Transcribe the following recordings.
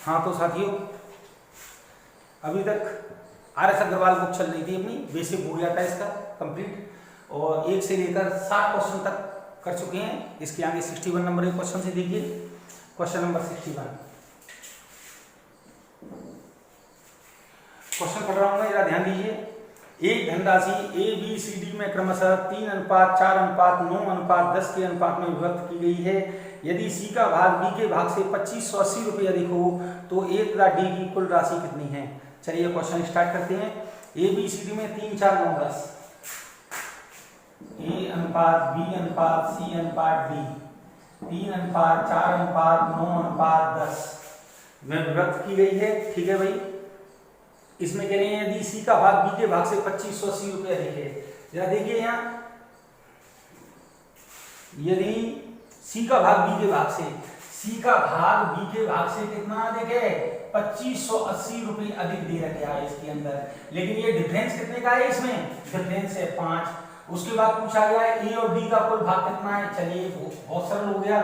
हाँ तो साथियों, अभी तक RS अग्रवाल बुक चल रही थी अपनी, बेसिक हो गया था इसका कंप्लीट और 1 से लेकर 60 क्वेश्चन तक कर चुके हैं। इसके आगे 61 नंबर के क्वेश्चन से देखिए। क्वेश्चन नंबर 61 क्वेश्चन पढ़ रहा हूँ मैं, जरा ध्यान दीजिए। एक धनराशि ABCD में क्रमशः 3:4:9:10 के अनुपात में विभक्त की गई है। यदि C का भाग B के भाग से 2580 रुपये अधिक हो तो A तथा D की कुल राशि कितनी है। चलिए क्वेश्चन स्टार्ट करते हैं। ABCD में 3:4:9:10, A:1:B:1:C:1:D 3:4:9:10 में विभक्त की गई है। ठीक है भाई, इसमें कह रहे हैं यदि C का भाग B के भाग से 2580 रुपये अधिक है। जरा देखिए यहाँ, यदि C का भाग B के भाग से, C का भाग B के भाग से कितना अधिक है, 2580 रुपये अधिक दे रखा है इसके अंदर, लेकिन ये डिफरेंस कितने का है, इसमें डिफरेंस है 5। उसके बाद पूछा गया है A और D का कुल भाग कितना है। चलिए बहुत सरल हो गया,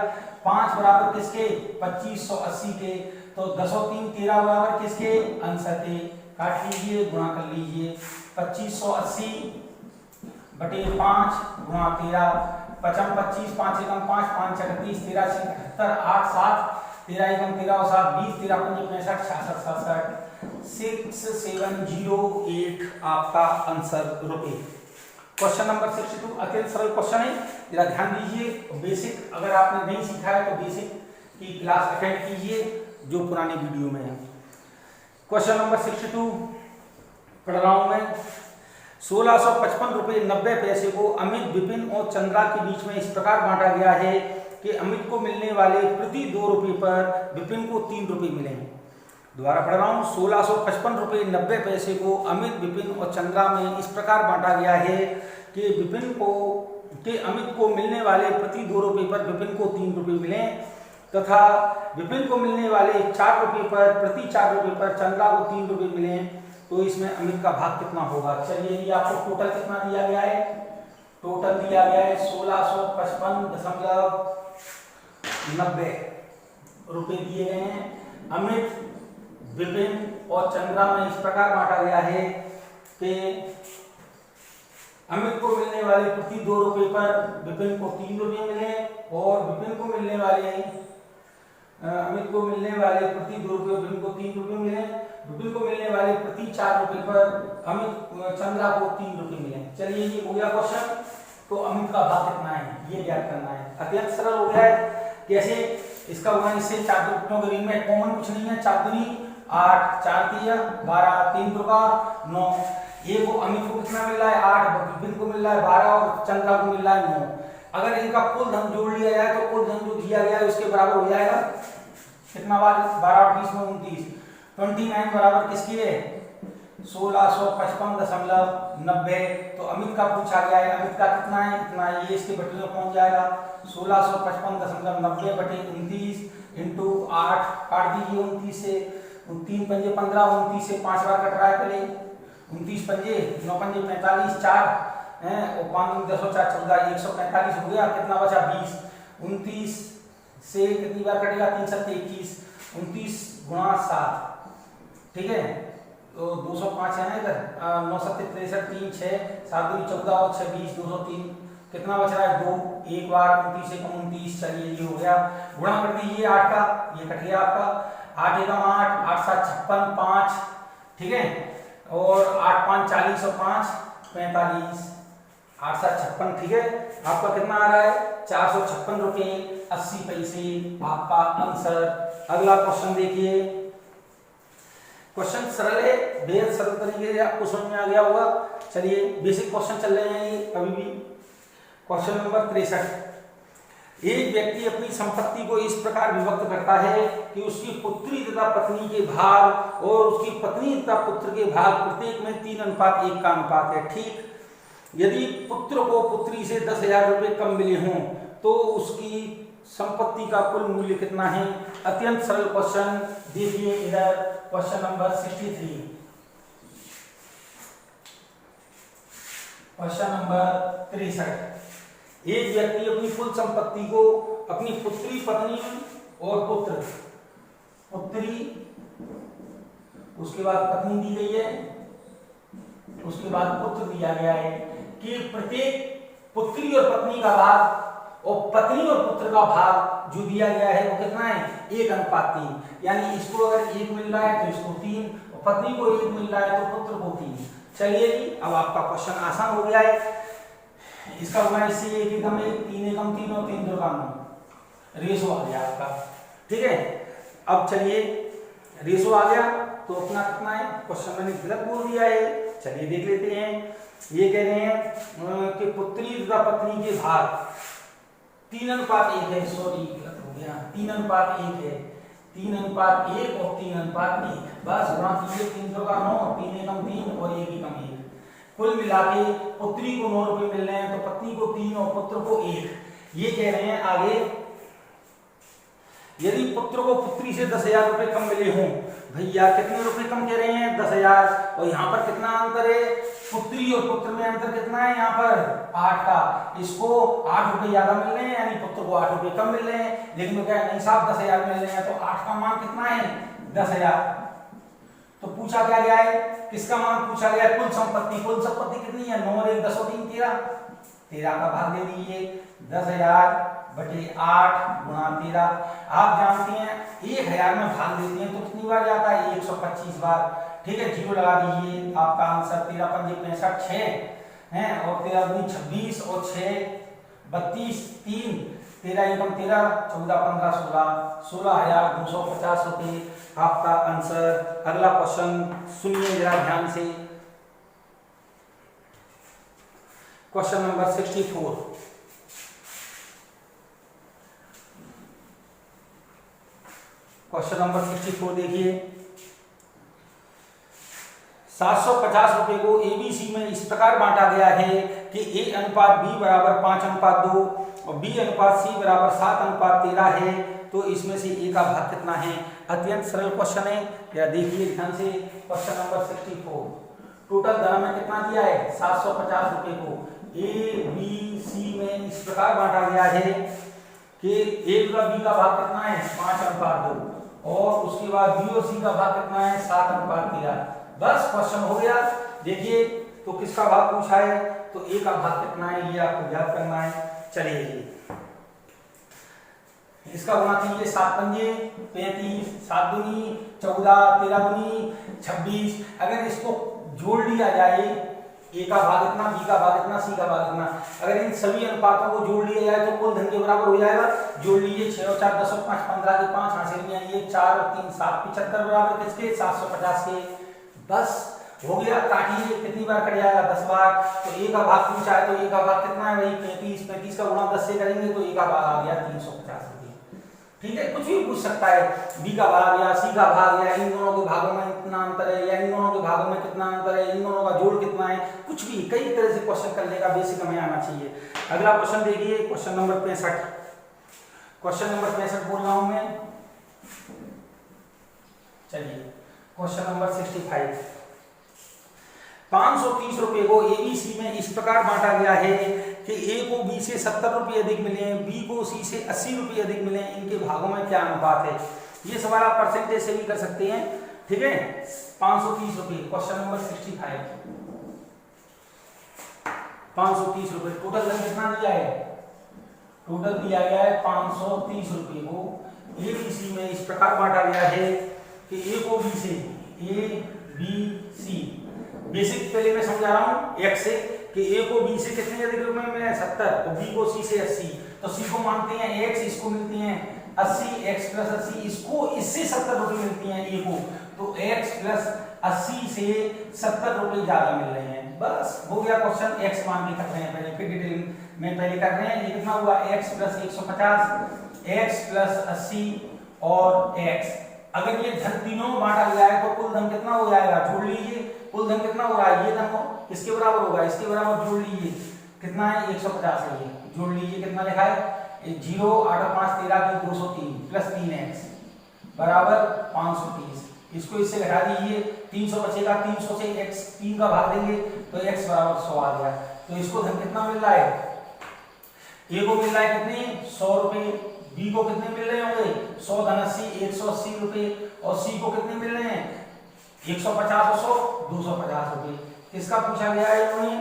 5 बराबर किसके, 2580 के, तो 10 और 3 13 बराबर किसके, आंसर के। काट लीजिए, गुणा कर लीजिए, 2580 बटे 5 गुणा 13, 5 25 5 एकम 5 5 31 13 78 8 7 13 एकम 13 और 7 20 13 5 65 66 6708 आपका आंसर रुपए। क्वेश्चन नंबर 62 अत्यंत सरल क्वेश्चन है, जरा ध्यान दीजिए। बेसिक अगर आपने नहीं सीखा है तो बेसिक की क्लास अटेंड कीजिए जो पुरानी वीडियो में है। क्वेश्चन नंबर 62 पढ़ रहा हूं मैं। 1655 रुपये 90 पैसे को अमित, विपिन और चंद्रा के बीच में इस प्रकार बांटा गया है कि अमित को मिलने वाले प्रति 2 रुपये पर विपिन को 3 रुपये मिले। दोबारा पढ़ रहा हूँ। 1655 रुपये 90 पैसे को अमित, विपिन और चंद्रा में इस प्रकार बांटा गया है कि अमित को मिलने वाले प्रति 2 रुपये पर विपिन को 3 रुपये मिले तथा विपिन को मिलने वाले 4 रुपये पर प्रति 4 रुपये पर चंद्रा को 3 रुपये मिले, तो इसमें अमित का भाग कितना होगा। चलिए ये आपको टोटल कितना दिया गया है, टोटल दिया गया है 1655.90 रुपये दिए गए हैं। अमित, विपिन और चंद्रा में इस प्रकार बांटा गया है कि अमित को मिलने वाले प्रति 2 रुपये पर विपिन को 3 रुपये मिले और अमित को मिलने वाले प्रति 2 रुपये विपिन को 3 रुपये मिले। विपिन को मिलने वाले प्रति 4 रुपये पर चंद्रा को 3 रुपये मिले। चलिए ये हो गया क्वेश्चन। तो अमित का भाग कितना है ये ज्ञात करना है। अत्यंत सरल हो गया है। कैसे इसका होगा, इससे 4 दुनियों के रिंग में कॉमन कुछ नहीं है। 4 दूनी 8, 4 3 12, 3 दुर्गा 9। ये को अमित को कितना मिल रहा है 8, विपिन को मिल रहा है 12 और चंद्रा को मिल रहा है 9। अगर इनका कुल धन जोड़ लिया जाए तो कुल धन जो दिया गया है उसके बराबर हो जाएगा कितना बार, 12 और 20 में 29, 29 बराबर किसकी है 1655.90। तो अमित का पूछा गया है, अमित का कितना है, इतना ये इसके बटे में पहुंच जाएगा 1655.90 बटे 29 इंटू 8 काट दीजिए 29 से, 3 पंजे 15, 29 से 5 बार कट रहा है पहले, 29 पंजे 9 पंजे 45 4 हैं और 5 10 और 4 14 145 हो गया। कितना बचा 20, 29 से कितनी बार कटेगा 3 7 21, 29 गुणा 7, ठीक है। तो 205 है ना इधर, 9 7 63 3 6 7 2 14 और 6 20 203, कितना बच रहा है 2, एक बार 29 से 29। चलिए ये हो गया, गुणा कर दीजिए 8 का, ये कट गया आपका 8 एकम 8, 8 7 56 5, ठीक है, और 8 5 40 और 5 45, 8 7 56, ठीक है। आपका कितना आ रहा है 456 रुपये 80 पैसे आपका आंसर। अगला क्वेश्चन देखिए। क्वेश्चन सरल है, बेहद सरल तरीके से आपको समझ में आ गया होगा। चलिए बेसिक क्वेश्चन चल रहे हैं ये अभी भी। Question number 63। एक व्यक्ति अपनी संपत्ति को इस प्रकार विभक्त करता है कि उसकी पुत्री तथा पत्नी के भाग और उसकी पत्नी तथा पुत्र के भाग प्रत्येक में 3:1 का अनुपात है। ठीक, यदि पुत्र को पुत्री से 10,000 रुपये कम मिले हों तो उसकी संपत्ति का कुल मूल्य कितना है। अत्यंत सरल क्वेश्चन देखिए इधर। Question number 63, question number 63। एक व्यक्ति अपनी कुल संपत्ति को अपनी पुत्री, पत्नी और पुत्री उसके बाद पत्नी दी गई है, उसके बाद पुत्र दिया गया है कि प्रत्येक पुत्री और पत्नी का भाग और पत्नी और पुत्र का भाग जो दिया गया है वो कितना है 1:3, यानी इसको अगर 1 मिल रहा है तो इसको 3, और पत्नी को 1 मिल रहा है तो पुत्र को 3। चलिए जी, अब आपका क्वेश्चन आसान हो गया है। इसका होगा इससे 1 एकम 1, 3 एकम 3 और 3 दुर्गा 9, रेशो आ गया आपका। ठीक है, अब चलिए रेशो आ गया तो अपना कितना है, क्वेश्चन मैंने गलत बोल दिया है, चलिए देख लेते हैं। ये कह रहे हैं कि पुत्री तथा पत्नी के भाग 3:1 है, सॉरी गलत हो गया, 3:1 है, 3:1 और 3:1, बस गुणा कीजिए, 3 दुर्गा 9, 3 एकम 3 और 1 एकम 1। कुल मिला के पुत्री को 9 रुपए मिल रहे हैं तो पत्नी को 3 और पुत्र को 1। ये कह रहे हैं आगे, यदि पुत्र को पुत्री से 10,000 रुपए कम मिले हों, भैया कितने रुपए कम कह रहे हैं 10,000, और यहाँ पर कितना अंतर है, पुत्री और पुत्र में अंतर कितना है, यहाँ पर 8 का, इसको 8 रुपए ज्यादा मिल रहे हैं यानी पुत्र को 8 रुपए कम मिल रहे हैं, लेकिन वो क्या नहीं साहब 10,000 मिल रहे हैं, तो 8 का मान कितना है 10,000। तो पूछा क्या गया है, किसका मान पूछा गया है, कुल संपत्ति। कुल संपत्ति कितनी है, 9 और 1 10 और 3 13, 13 का भाग दे दीजिए, 10,000 बटे 8 गुणा 13। आप जानते हैं 1,000 में भाग देते हैं तो कितनी बार जाता है 125 बार। ठीक है, 0 लगा दीजिए, आपका आंसर 13 पंजे 65 6 है, और 13 दूनी 26 और 6 32, 3 13 एकम 13, 14 15 16, 16,250 रुपये आपका आंसर। अगला क्वेश्चन सुनिए जरा ध्यान से, क्वेश्चन नंबर 64। क्वेश्चन नंबर 64 देखिए, 750 रुपए को एबीसी में इस प्रकार बांटा गया है कि A/B बराबर 5:2 और B/C बराबर 7:13 है, तो इसमें से A का भाग कितना है। अत्यंत सरल क्वेश्चन है, या देखिए ध्यान से, क्वेश्चन नंबर 64। टोटल धन में कितना दिया है 750 रुपए को ABC में इस प्रकार बांटा गया है कि A का B का भाग कितना है 5:2 और उसके बाद B और C का भाग कितना है 7:13। बस क्वेश्चन हो गया। देखिए तो किसका भाग पूछा है, तो A का भाग कितना है ये आपको याद करना है। चलिए जी, इसका गुणा कीजिए, 7 पंजे 35, 7 दूनी 14, 13 दूनी 26। अगर इसको जोड़ लिया जाए, A का भाग इतना, B का भाग इतना, C का भाग इतना, अगर इन सभी अनुपातों को जोड़ लिया जाए तो कुल धन के बराबर हो जाएगा। जोड़ लीजिए, 6 और 4 10 और 5 15 के 5 हासिल में आइए, 4 और 3 7 75 बराबर किसके 750 के। बस हो गया, काटिए, कितनी बार कट जाएगा 10 बार। तो A का भाग पूछा है तो A का भाग कितना है भाई 35, 35 का गुणा 10 से करेंगे तो A का भाग आ गया 350 रुपये। ठीक है, कुछ भी पूछ सकता है, B का भाग या C का भाग, या इन दोनों के भागों में कितना अंतर है, या इन दोनों के भागों में कितना अंतर है, इन दोनों का जोड़ कितना है, कुछ भी कई तरह से क्वेश्चन करने का बेसिक हमें आना चाहिए। अगला क्वेश्चन देखिए, क्वेश्चन नंबर 65। क्वेश्चन नंबर 65 बोल रहा हूं मैं। चलिए क्वेश्चन नंबर 65। 530 रुपए को एबीसी में इस प्रकार बांटा गया है कि A को B से 70 रुपये अधिक मिले, B को C से 80 रुपये अधिक मिले, इनके भागों में क्या अनुपात है। ये सवाल आप परसेंटेज से भी कर सकते हैं। ठीक है, 530 रुपये, क्वेश्चन नंबर 65। 530 रुपये, टोटल धन कितना दिया है, टोटल दिया गया है 530 रुपये को एबीसी में इस प्रकार बांटा गया है कि A को B से, A B C, बेसिक पहले मैं समझा रहा हूं x से कि A को B से कितने अधिक रुपए मिले 70 और B को C से 80। तो C को मानते हैं x, इसको मिलती हैं 80, x प्लस 80, इसको इससे 70 रुपए मिलती हैं A को, तो x प्लस 80 से 70 रुपए ज्यादा मिल रहे हैं। बस हो गया क्वेश्चन, x मान के कर रहे हैं पहले, फिर डिटेलिंग में पहले कर रहे हैं। ये कितना हुआ x प्लस 150, x प्लस 80 और x। अगर ये धन तीनों में बांटा गया है तो कुल धन कितना हो जाएगा, जोड़ लीजिए, कुल धन कितना हो रहा है, ये धन किसके बराबर होगा, इसके बराबर, जोड़ लीजिए कितना है 150 है, ये जोड़ लीजिए कितना लिखा है 0 8 और 5 13 की 203 प्लस 3x बराबर 530। इसको इससे घटा दीजिए, 300 बचेगा, 300 से x 3 का भाग देंगे तो x बराबर 100 आ गया। तो इसको धन कितना मिल रहा है, A को मिल रहा है कितने 100 रुपए, B को कितने मिल रहे होंगे 100 धन 80 180 रुपए, और सी को कितने मिल रहे हैं 150 और 100 250 रुपए। किसका पूछा गया है इन्होंने,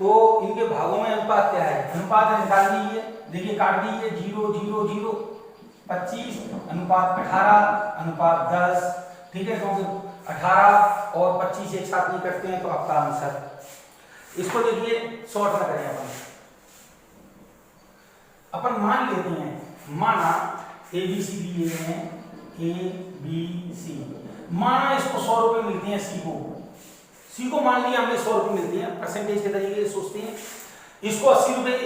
तो इनके भागों में अनुपात क्या है, अनुपात निकाल दीजिए, देखिए काट दीजिए 0 0 0 25 अनुपात 18 अनुपात 10, ठीक है, क्योंकि 18 और 25 एक साथ नहीं करते हैं तो आपका आंसर, इसको देखिए शॉर्ट में करें अपन मान लेते हैं, माना ए बी सी दिए हैं ए बी सी, माना इसको 100 रुपए मिलते हैं सी को मान लिया हमने 100 रुपए मिलती है, परसेंटेज के तरीके से सोचते हैं, इसको 80 रुपए,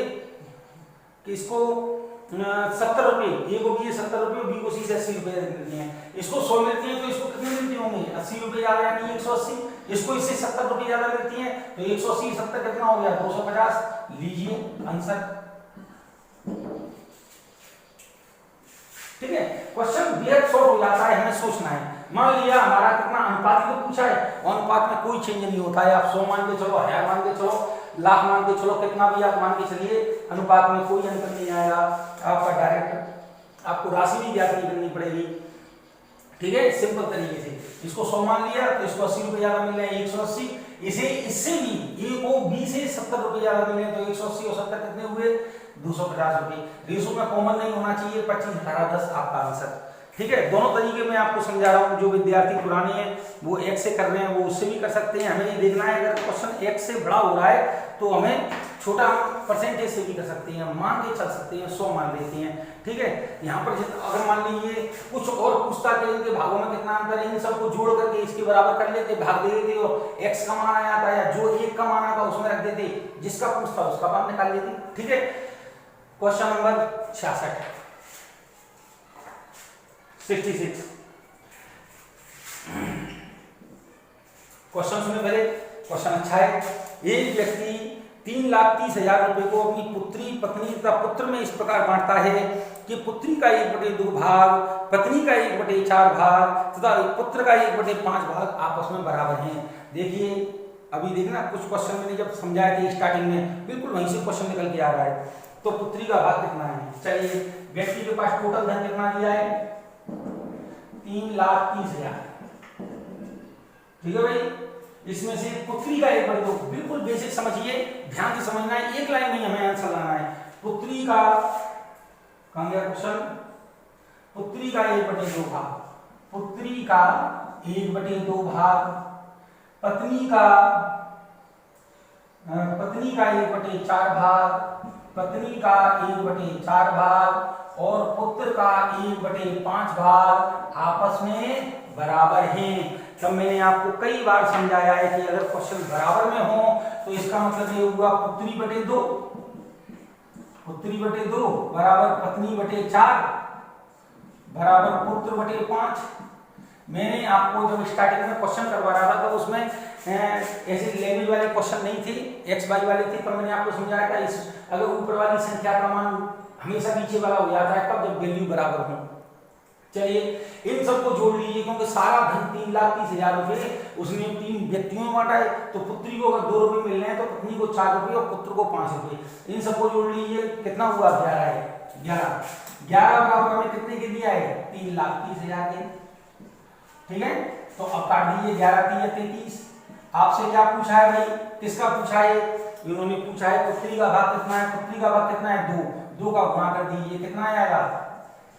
इसको 70 रुपए, ए को बी 70 रुपए, बी को सी से 80 रुपए मिलते हैं, इसको 100 मिलती है तो इसको कितने मिलते होंगे 80 रुपए ज्यादा यानी 180, इसको इससे 70 रुपए ज्यादा मिलती है तो 180 70 कितना हो गया 250, लीजिए आंसर। ठीक है, क्वेश्चन बेहद शॉर्ट हो जाता है, हमें सोचना है। मान लिया हमारा कितना अनुपात ही तो पूछा है, और अनुपात में कोई चेंज नहीं होता है, आप 100 मान के चलो, 1000 मान के चलो, लाख मान के चलो, कितना भी आप मान के चलिए, अनुपात में कोई अंतर नहीं आएगा, आपका डायरेक्ट आपको राशि भी ज्ञात नहीं करनी पड़ेगी। ठीक है, सिंपल तरीके से इसको 100 मान लिया तो इसको 80 रुपए ज्यादा मिल रहे हैं 180, इसे इससे भी ए को बी से 70 रुपए ज्यादा मिल रहे हैं तो 180 और 70 कितने हुए 250 रुपए। रेशो में कॉमन नहीं होना चाहिए, 25 18 10 आपका आंसर। ठीक है, दोनों तरीके मैं आपको समझा रहा हूँ, जो विद्यार्थी पुराने हैं वो एक से कर रहे हैं वो उससे भी कर सकते हैं, हमें ये देखना है अगर क्वेश्चन एक से बड़ा हो रहा है तो हमें छोटा परसेंटेज से भी कर सकते हैं, मान के चल सकते हैं, 100 मान लेते हैं। ठीक है, यहाँ पर अगर मान लीजिए कुछ और पूछता है इनके भागों में कितना अंतर है, इन सबको जोड़ करके इसके बराबर कर लेते, भाग दे देते और x का मान आया था या जो 1 का मान आया था उसमें रख देते, जिसका पूछता उसका मान निकाल लेते। ठीक है, क्वेश्चन नंबर 66 क्वेश्चन सुने पहले, क्वेश्चन अच्छा है। एक व्यक्ति 3,30,000 रुपए को अपनी पुत्री पत्नी तथा पुत्र में इस प्रकार बांटता है कि पुत्री का 1/2 भाग, पत्नी का 1/4 भाग तथा पुत्र का 1/5 भाग आपस में बराबर हैं। देखिए अभी देखना कुछ क्वेश्चन मैंने जब समझाया था स्टार्टिंग में, बिल्कुल वहीं से क्वेश्चन निकल के आ रहा है। तो पुत्री का भाग कितना है, चलिए व्यक्ति के पास टोटल धन कितना दिया है 3,30,000। ठीक है भाई, इसमें से पुत्री का 1/2, बिल्कुल बेसिक समझिए, ध्यान से समझना है, एक लाइन में हमें आंसर लाना है। पुत्री का कहां गया क्वेश्चन, पुत्री का 1/2 भाग, पुत्री का 1/2 भाग, पत्नी का 1/4 भाग, पत्नी का 1/4 भाग और पुत्र का 1/5 भाग आपस में बराबर हैं। तब मैंने आपको कई बार समझाया है कि अगर क्वेश्चन बराबर में हो तो इसका मतलब ये हुआ पुत्री बटे 2 बराबर पत्नी बटे 4 बराबर पुत्र बटे 5। मैंने आपको जब स्टार्टिंग में क्वेश्चन करवा रहा था तो उसमें ऐसे लैंग्वेज वाले क्वेश्चन नहीं थे, एक्स वाई वाले थे, पर मैंने आपको समझाया था इस अगर ऊपर वाली संख्या का मान हमेशा नीचे वाला हो जाता है कब, जब वैल्यू बराबर हो। चलिए इन सबको जोड़ लीजिए, क्योंकि सारा धन 3,30,000 रुपए उसने 3 व्यक्तियों में बांटा है, तो पुत्री को अगर 2 रुपए मिल रहे हैं तो पत्नी को 4 रुपए और पुत्र को 5 रुपए। इन सबको जोड़ लीजिए, कितना हुआ 11 है, 11 बराबर हमें कितने के दिया है 3,30,000 के। ठीक है, तो अब काट दीजिए 11 3 33। आपसे क्या पूछा है भाई, किसका पूछा है, इन्होंने पूछा है पुत्री का भाग कितना है, पुत्री का भाग कितना है 2 का गुणा कर दीजिए, कितना आएगा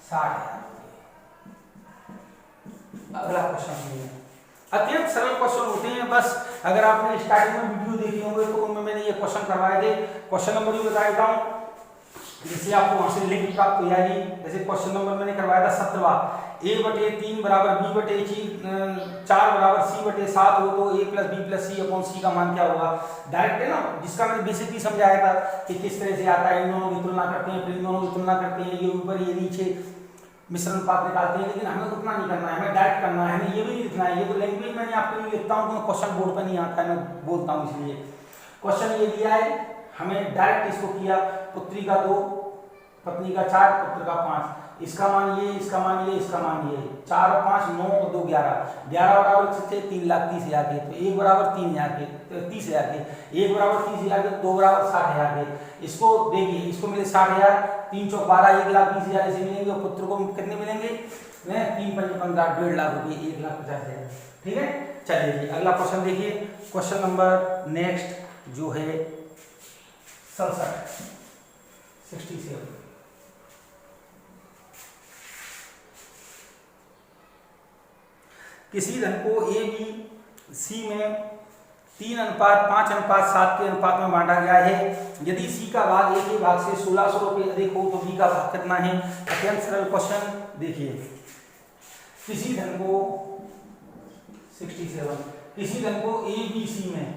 60,000। अगला क्वेश्चन सुनिए, अत्यंत सरल क्वेश्चन होते हैं, बस अगर आपने स्टार्टिंग में वीडियो देखी होंगे तो उनमें मैंने ये क्वेश्चन करवाए थे। क्वेश्चन नंबर भी बता देता हूँ जिससे आपको वहां से लिंक प्राप्त हो जाएगी। जैसे क्वेश्चन नंबर मैंने करवाया था 17वां, a/3 बराबर b/4 बराबर c/7 हो तो a + b + c upon c का मान क्या होगा। डायरेक्ट है ना, जिसका मैंने बेसिकली समझाया था कि किस तरह से आता है, इन दोनों की तुलना करते हैं, फिर इन दोनों की तुलना करते हैं, ये ऊपर ये नीचे मिश्रण अनुपात निकालते हैं, लेकिन हमें उतना नहीं करना है, हमें डायरेक्ट करना है, हमें ये भी नहीं लिखना है। ये तो लैंग्वेज मैंने आपके लिए लिखता हूँ, क्वेश्चन बोर्ड पर नहीं आता है, मैं बोलता हूँ इसलिए। क्वेश्चन ये दिया है, हमें डायरेक्ट इसको किया, पुत्री का 2, पत्नी का 4, पुत्र का 5, इसका मान ये, इसका मान ये, इसका मान ये, 4 और 5 9 और 2 11, 11 बराबर कितने 3,30,000 के, तो 1 बराबर 3,000 के, 30,000 के, 1 बराबर 30,000 के, 2 बराबर 60,000 के। इसको देखिए, इसको मिले 60,000, 3 चौक 12, 1,20,000 इसे मिलेंगे, और पुत्र को कितने मिलेंगे, 3 पंच 15, 1.5 लाख रुपये, 1,50,000। ठीक है, चलिए जी अगला क्वेश्चन देखिए, क्वेश्चन नंबर नेक्स्ट जो है 67। किसी धन को ए बी सी में 3:5:7 के अनुपात में बांटा गया है। यदि सी का भाग ए के भाग से 1600 रुपये अधिक हो तो बी का भाग कितना है। अत्यंत सरल क्वेश्चन देखिए, किसी धन को 67, किसी धन को ए बी सी में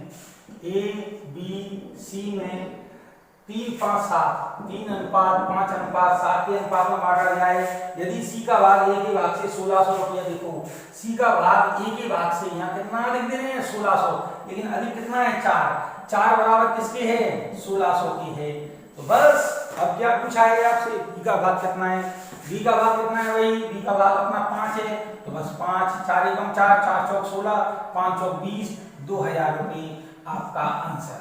3:5:7 के अनुपात में बांटा गया है। यदि सी का भाग ए के भाग से 1600 रुपया, देखो सी का भाग ए के भाग से यहाँ कितना लिख दे रहे हैं 1600, लेकिन अधिक कितना है 4 बराबर किसके है 1600 की है। तो बस अब क्या पूछा है आपसे, बी का भाग कितना है, बी का भाग कितना है भाई, बी का भाग अपना 5 है, तो बस 5, 4 एकम 4, 4 चौक 16, 5 चौक 20, 2000 रुपये आपका आंसर।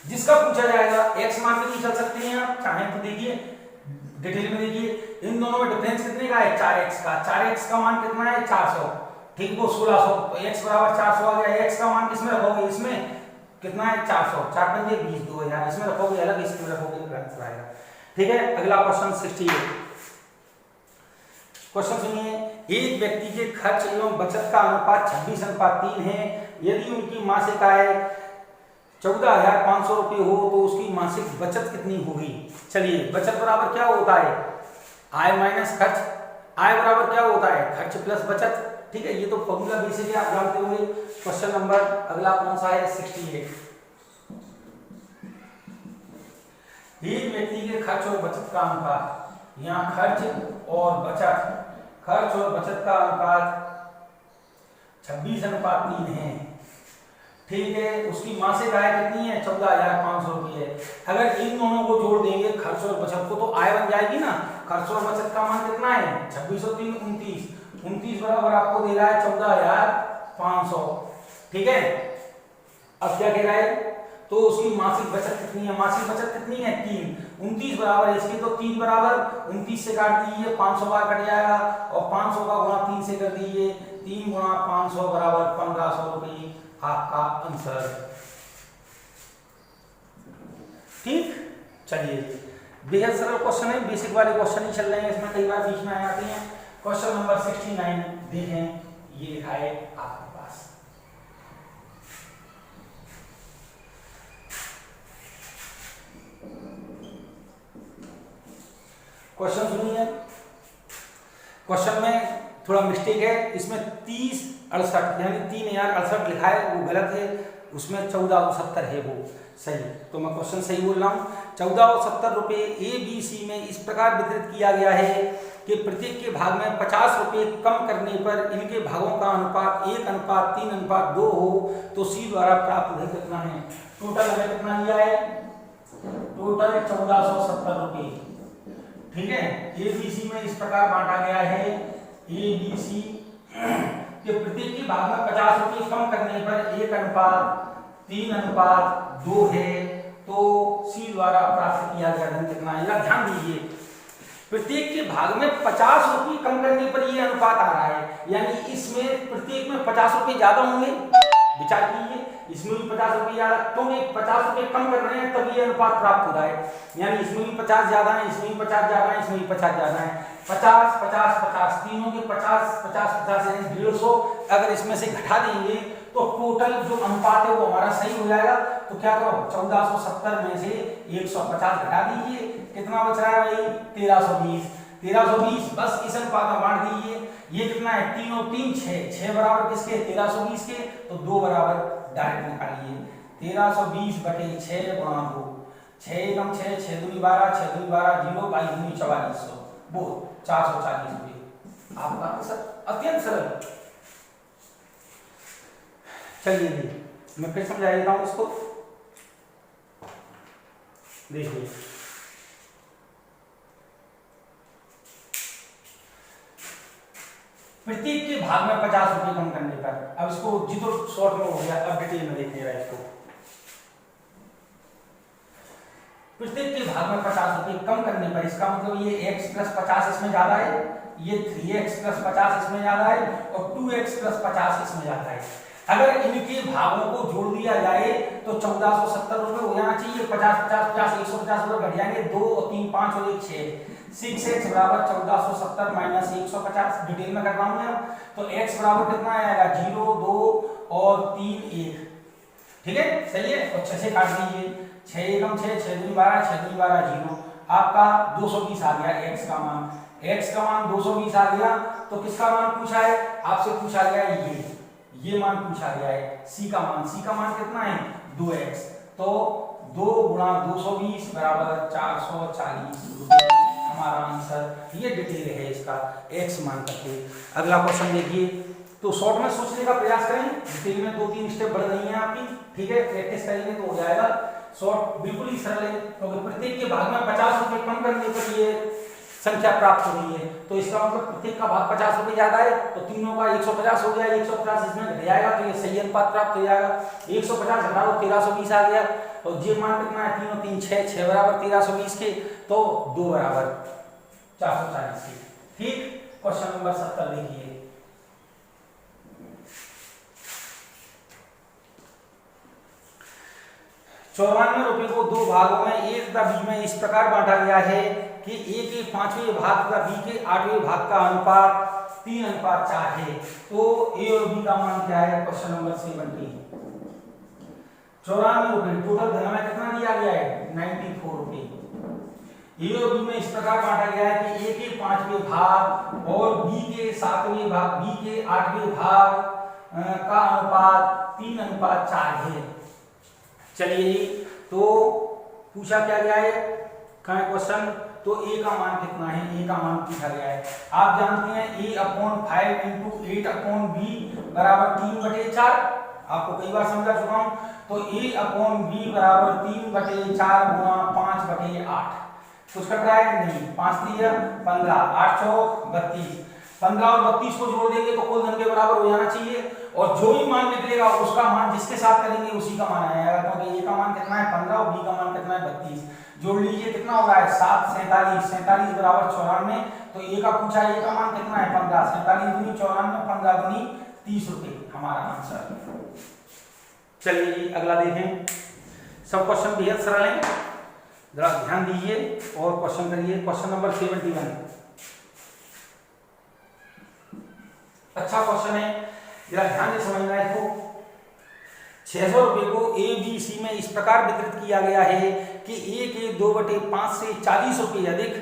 जिसका पूछा जाएगा एक्स मान के नहीं चल सकते हैं आप, चाहे तो देखिए डिटेल में देखिए, इन दोनों में डिफरेंस कितने का है 4x का, 4x का मान कितना है 400, ठीक वो 1600, तो x बराबर 400 आ गया। x का मान किसमें रखोगे, इसमें कितना है 400, 4 पंजे 20, 2000 इसमें रखोगे अलग, इसमें रखोगे आंसर आएगा। ठीक है, अगला क्वेश्चन 68। क्वेश्चन सुनिए, एक व्यक्ति के खर्च एवं बचत का अनुपात 26:3 है। यदि उनकी मासिक आय 14,500 रुपये हो तो उसकी मासिक बचत कितनी होगी। चलिए, बचत बराबर क्या होता है, आय माइनस खर्च, आय बराबर क्या होता है खर्च प्लस बचत। ठीक है, ये तो फॉर्मूला बेसिक है, आप जानते होंगे। क्वेश्चन नंबर अगला कौन सा है 68। एक व्यक्ति के खर्च और बचत का अनुपात, यहाँ खर्च और बचत, खर्च और बचत का अनुपात 26:3 है। ठीक है, उसकी मासिक आय कितनी है 14,500 रुपये। अगर इन दोनों को जोड़ देंगे खर्च और बचत को तो आय बन जाएगी ना। खर्च और बचत का मान कितना है 26 और 3 29, 29 बराबर आपको दे रहा है 14,500। ठीक है, अब क्या कह रहा है, तो उसकी मासिक बचत कितनी है, मासिक बचत कितनी है 3, 29 बराबर इसकी, तो 3 बराबर 29 से काट दीजिए, 500 बार कट जाएगा, और 500 का गुणा 3 से कर दीजिए, 3 गुणा 500 बराबर 1500 रुपये आपका आंसर। ठीक, चलिए बेहद सरल क्वेश्चन है, बेसिक वाले क्वेश्चन ही चल रहे हैं, इसमें कई बार बीच में आ जाते हैं। क्वेश्चन नंबर 69 देखें, ये लिखा है आपके पास। क्वेश्चन सुनिए, क्वेश्चन में थोड़ा मिस्टेक है, इसमें 3068 यानी 3068 लिखा है, वो गलत है, उसमें 1470 है वो सही। तो मैं क्वेश्चन सही बोल रहा हूँ। 1470 रुपये ए बी सी में इस प्रकार वितरित किया गया है कि प्रत्येक के भाग में 50 रुपये कम करने पर इनके भागों का अनुपात 1:3:2 हो तो सी द्वारा प्राप्त धन कितना है। टोटल हमें कितना लिया है, टोटल 1470 रुपये। ठीक है, ए बी सी में इस प्रकार बांटा गया है, ए बी सी के प्रत्येक के भाग में 50 रुपये कम करने पर 1:3:2 है तो सी द्वारा प्राप्त किया गया धन कितना है। ध्यान दीजिए, प्रत्येक के भाग में 50 रुपये कम करने पर ये अनुपात आ रहा है, यानी इसमें प्रत्येक में 50 रुपये ज्यादा होंगे। विचार कीजिए, इसमें भी 50 रुपये ज्यादा, क्योंकि 50 रुपये कम कर रहे हैं तब ये अनुपात प्राप्त हो रहा है। यानी इसमें भी 50 ज्यादा है, इसमें भी 50 ज्यादा है, इसमें भी 50 ज्यादा है। 50 50 50 तीनों के 50 50 50 यानी 150। अगर इसमें से घटा देंगे तो टोटल जो अनुपात है वो हमारा सही हो जाएगा। तो क्या करो, 1470 में से 150 घटा दीजिए, कितना बच रहा है भाई 1320। 1320 बस इस अनुपात में बांट दीजिए। ये कितना है 3 और 3 6, 6 बराबर किसके 1320 के, तो 2 बराबर डायरेक्ट निकालिए। 1320 बटे 6 गुणा 2, 6 एकम 6, 6 दूनी 12, 6 दूनी 12, 0 22 दूनी 4400, वो 440 रुपये आपका आंसर। अत्यंत सरल। चलिए मैं फिर समझा देता हूं इसको, देखिए प्रत्येक के भाग में 50 रुपए कम करने पर। अब इसको जितो शॉर्ट में हो गया, अब डिटेल में देखिएगा इसको। प्रत्येक के भाग में 50 रुपए कम करने पर, इसका मतलब ये x प्लस 50 इसमें ज्यादा है, ये 3x प्लस 50 इसमें ज्यादा है और 2x प्लस 50 इसमें ज्यादा है। अगर इनके भागों को जोड़ दिया जाए तो 1470 रुपए हो जाना चाहिए। 50 50 50 150 रुपए घट जाएंगे, 2 और 3 5 और 1 6, 6x बराबर 1470 माइनस 150। डिटेल में कर रहा हूं मैं। तो x बराबर कितना आएगा, 0 2 और 3 1। ठीक है, सही है। और 6 से काट दीजिए, 6 एकम 6, 6 दूनी 12, 6 दूनी 12 0। आपका 220 आ गया x का मान। x का मान 220 आ गया तो किसका मान पूछा है, आपसे पूछा गया है ये मान पूछा गया है c का मान। c का मान कितना है, 2x। तो 2 गुणा 220 बराबर 440 रुपए हमारा आंसर। ये डिटेल है इसका x मान करके। अगला क्वेश्चन देखिए। तो शॉर्ट में सोचने का प्रयास करें, डिटेल में 2-3 स्टेप बढ़ रही हैं आपकी। ठीक है, प्रैक्टिस करेंगे तो हो जाएगा। शॉर्ट बिल्कुल ही सरल है, क्योंकि प्रत्येक के भाग में 50 रुपए कम करने पर ये संख्या प्राप्त हो रही है। तो इसका मतलब प्रत्येक का भाग 50 रुपए ज्यादा है, तो तीनों का 150 हो गया, 150 इसमें घट जाएगा तो ये सही अनुपात प्राप्त हो जाएगा। 150 घटाओ 1320 आ गया। और ये मान कितना है, 3 और 3 6, 6 बराबर 1320 के, तो 2 बराबर 440 के। ठीक, क्वेश्चन नंबर 70 देखिए। ₹94 को दो भागों में a तथा b में इस प्रकार बांटा गया है कि a के 5वें भाग तथा b के 8वें भाग का अनुपात 3:4 है। तो a और b का मान क्या है, क्वेश्चन नंबर 70। ₹94 टोटल धन में कितना दिया गया है, 94 रुपए। a और b में इस प्रकार बांटा गया है कि a के 5वें भाग और b के 7वें भाग, b के 8वें भाग का अनुपात 3:4 है। चलिए, तो पूछा क्या गया है, कहाँ है क्वेश्चन। तो a का मान कितना है, a का मान पूछा गया है। आप जानते हैं a/5 इंटू 8/b बराबर 3/4। आपको कई बार समझा चुका हूं। तो a/b बराबर 3/4 गुणा 5/8। कुछ कट रहा है नहीं, 5 3 15, 8 चौक 32, 15 और 32 को जोड़ देंगे तो कुल धन के बराबर हो जाना चाहिए। और जो भी मान निकलेगा उसका मान जिसके साथ करेंगे उसी का मान आएगा, क्योंकि a का मान कितना है 15 और b का मान कितना है 32। जोड़ लीजिए कितना हो रहा है 7 47, 47 बराबर 94। तो a का पूछा, a का मान कितना है 15, 47 दूनी 94, 15 दूनी 30 रुपए हमारा आंसर। चलिए जी, अगला देखें। सब क्वेश्चन बेहद सरल है, जरा ध्यान दीजिए और क्वेश्चन करिए। क्वेश्चन नंबर 71 अच्छा क्वेश्चन है, जरा ध्यान से समझना है इसको। 600 रुपए को ए बी सी में इस प्रकार वितरित किया गया है कि ए के 2/5 से 40 रुपए अधिक,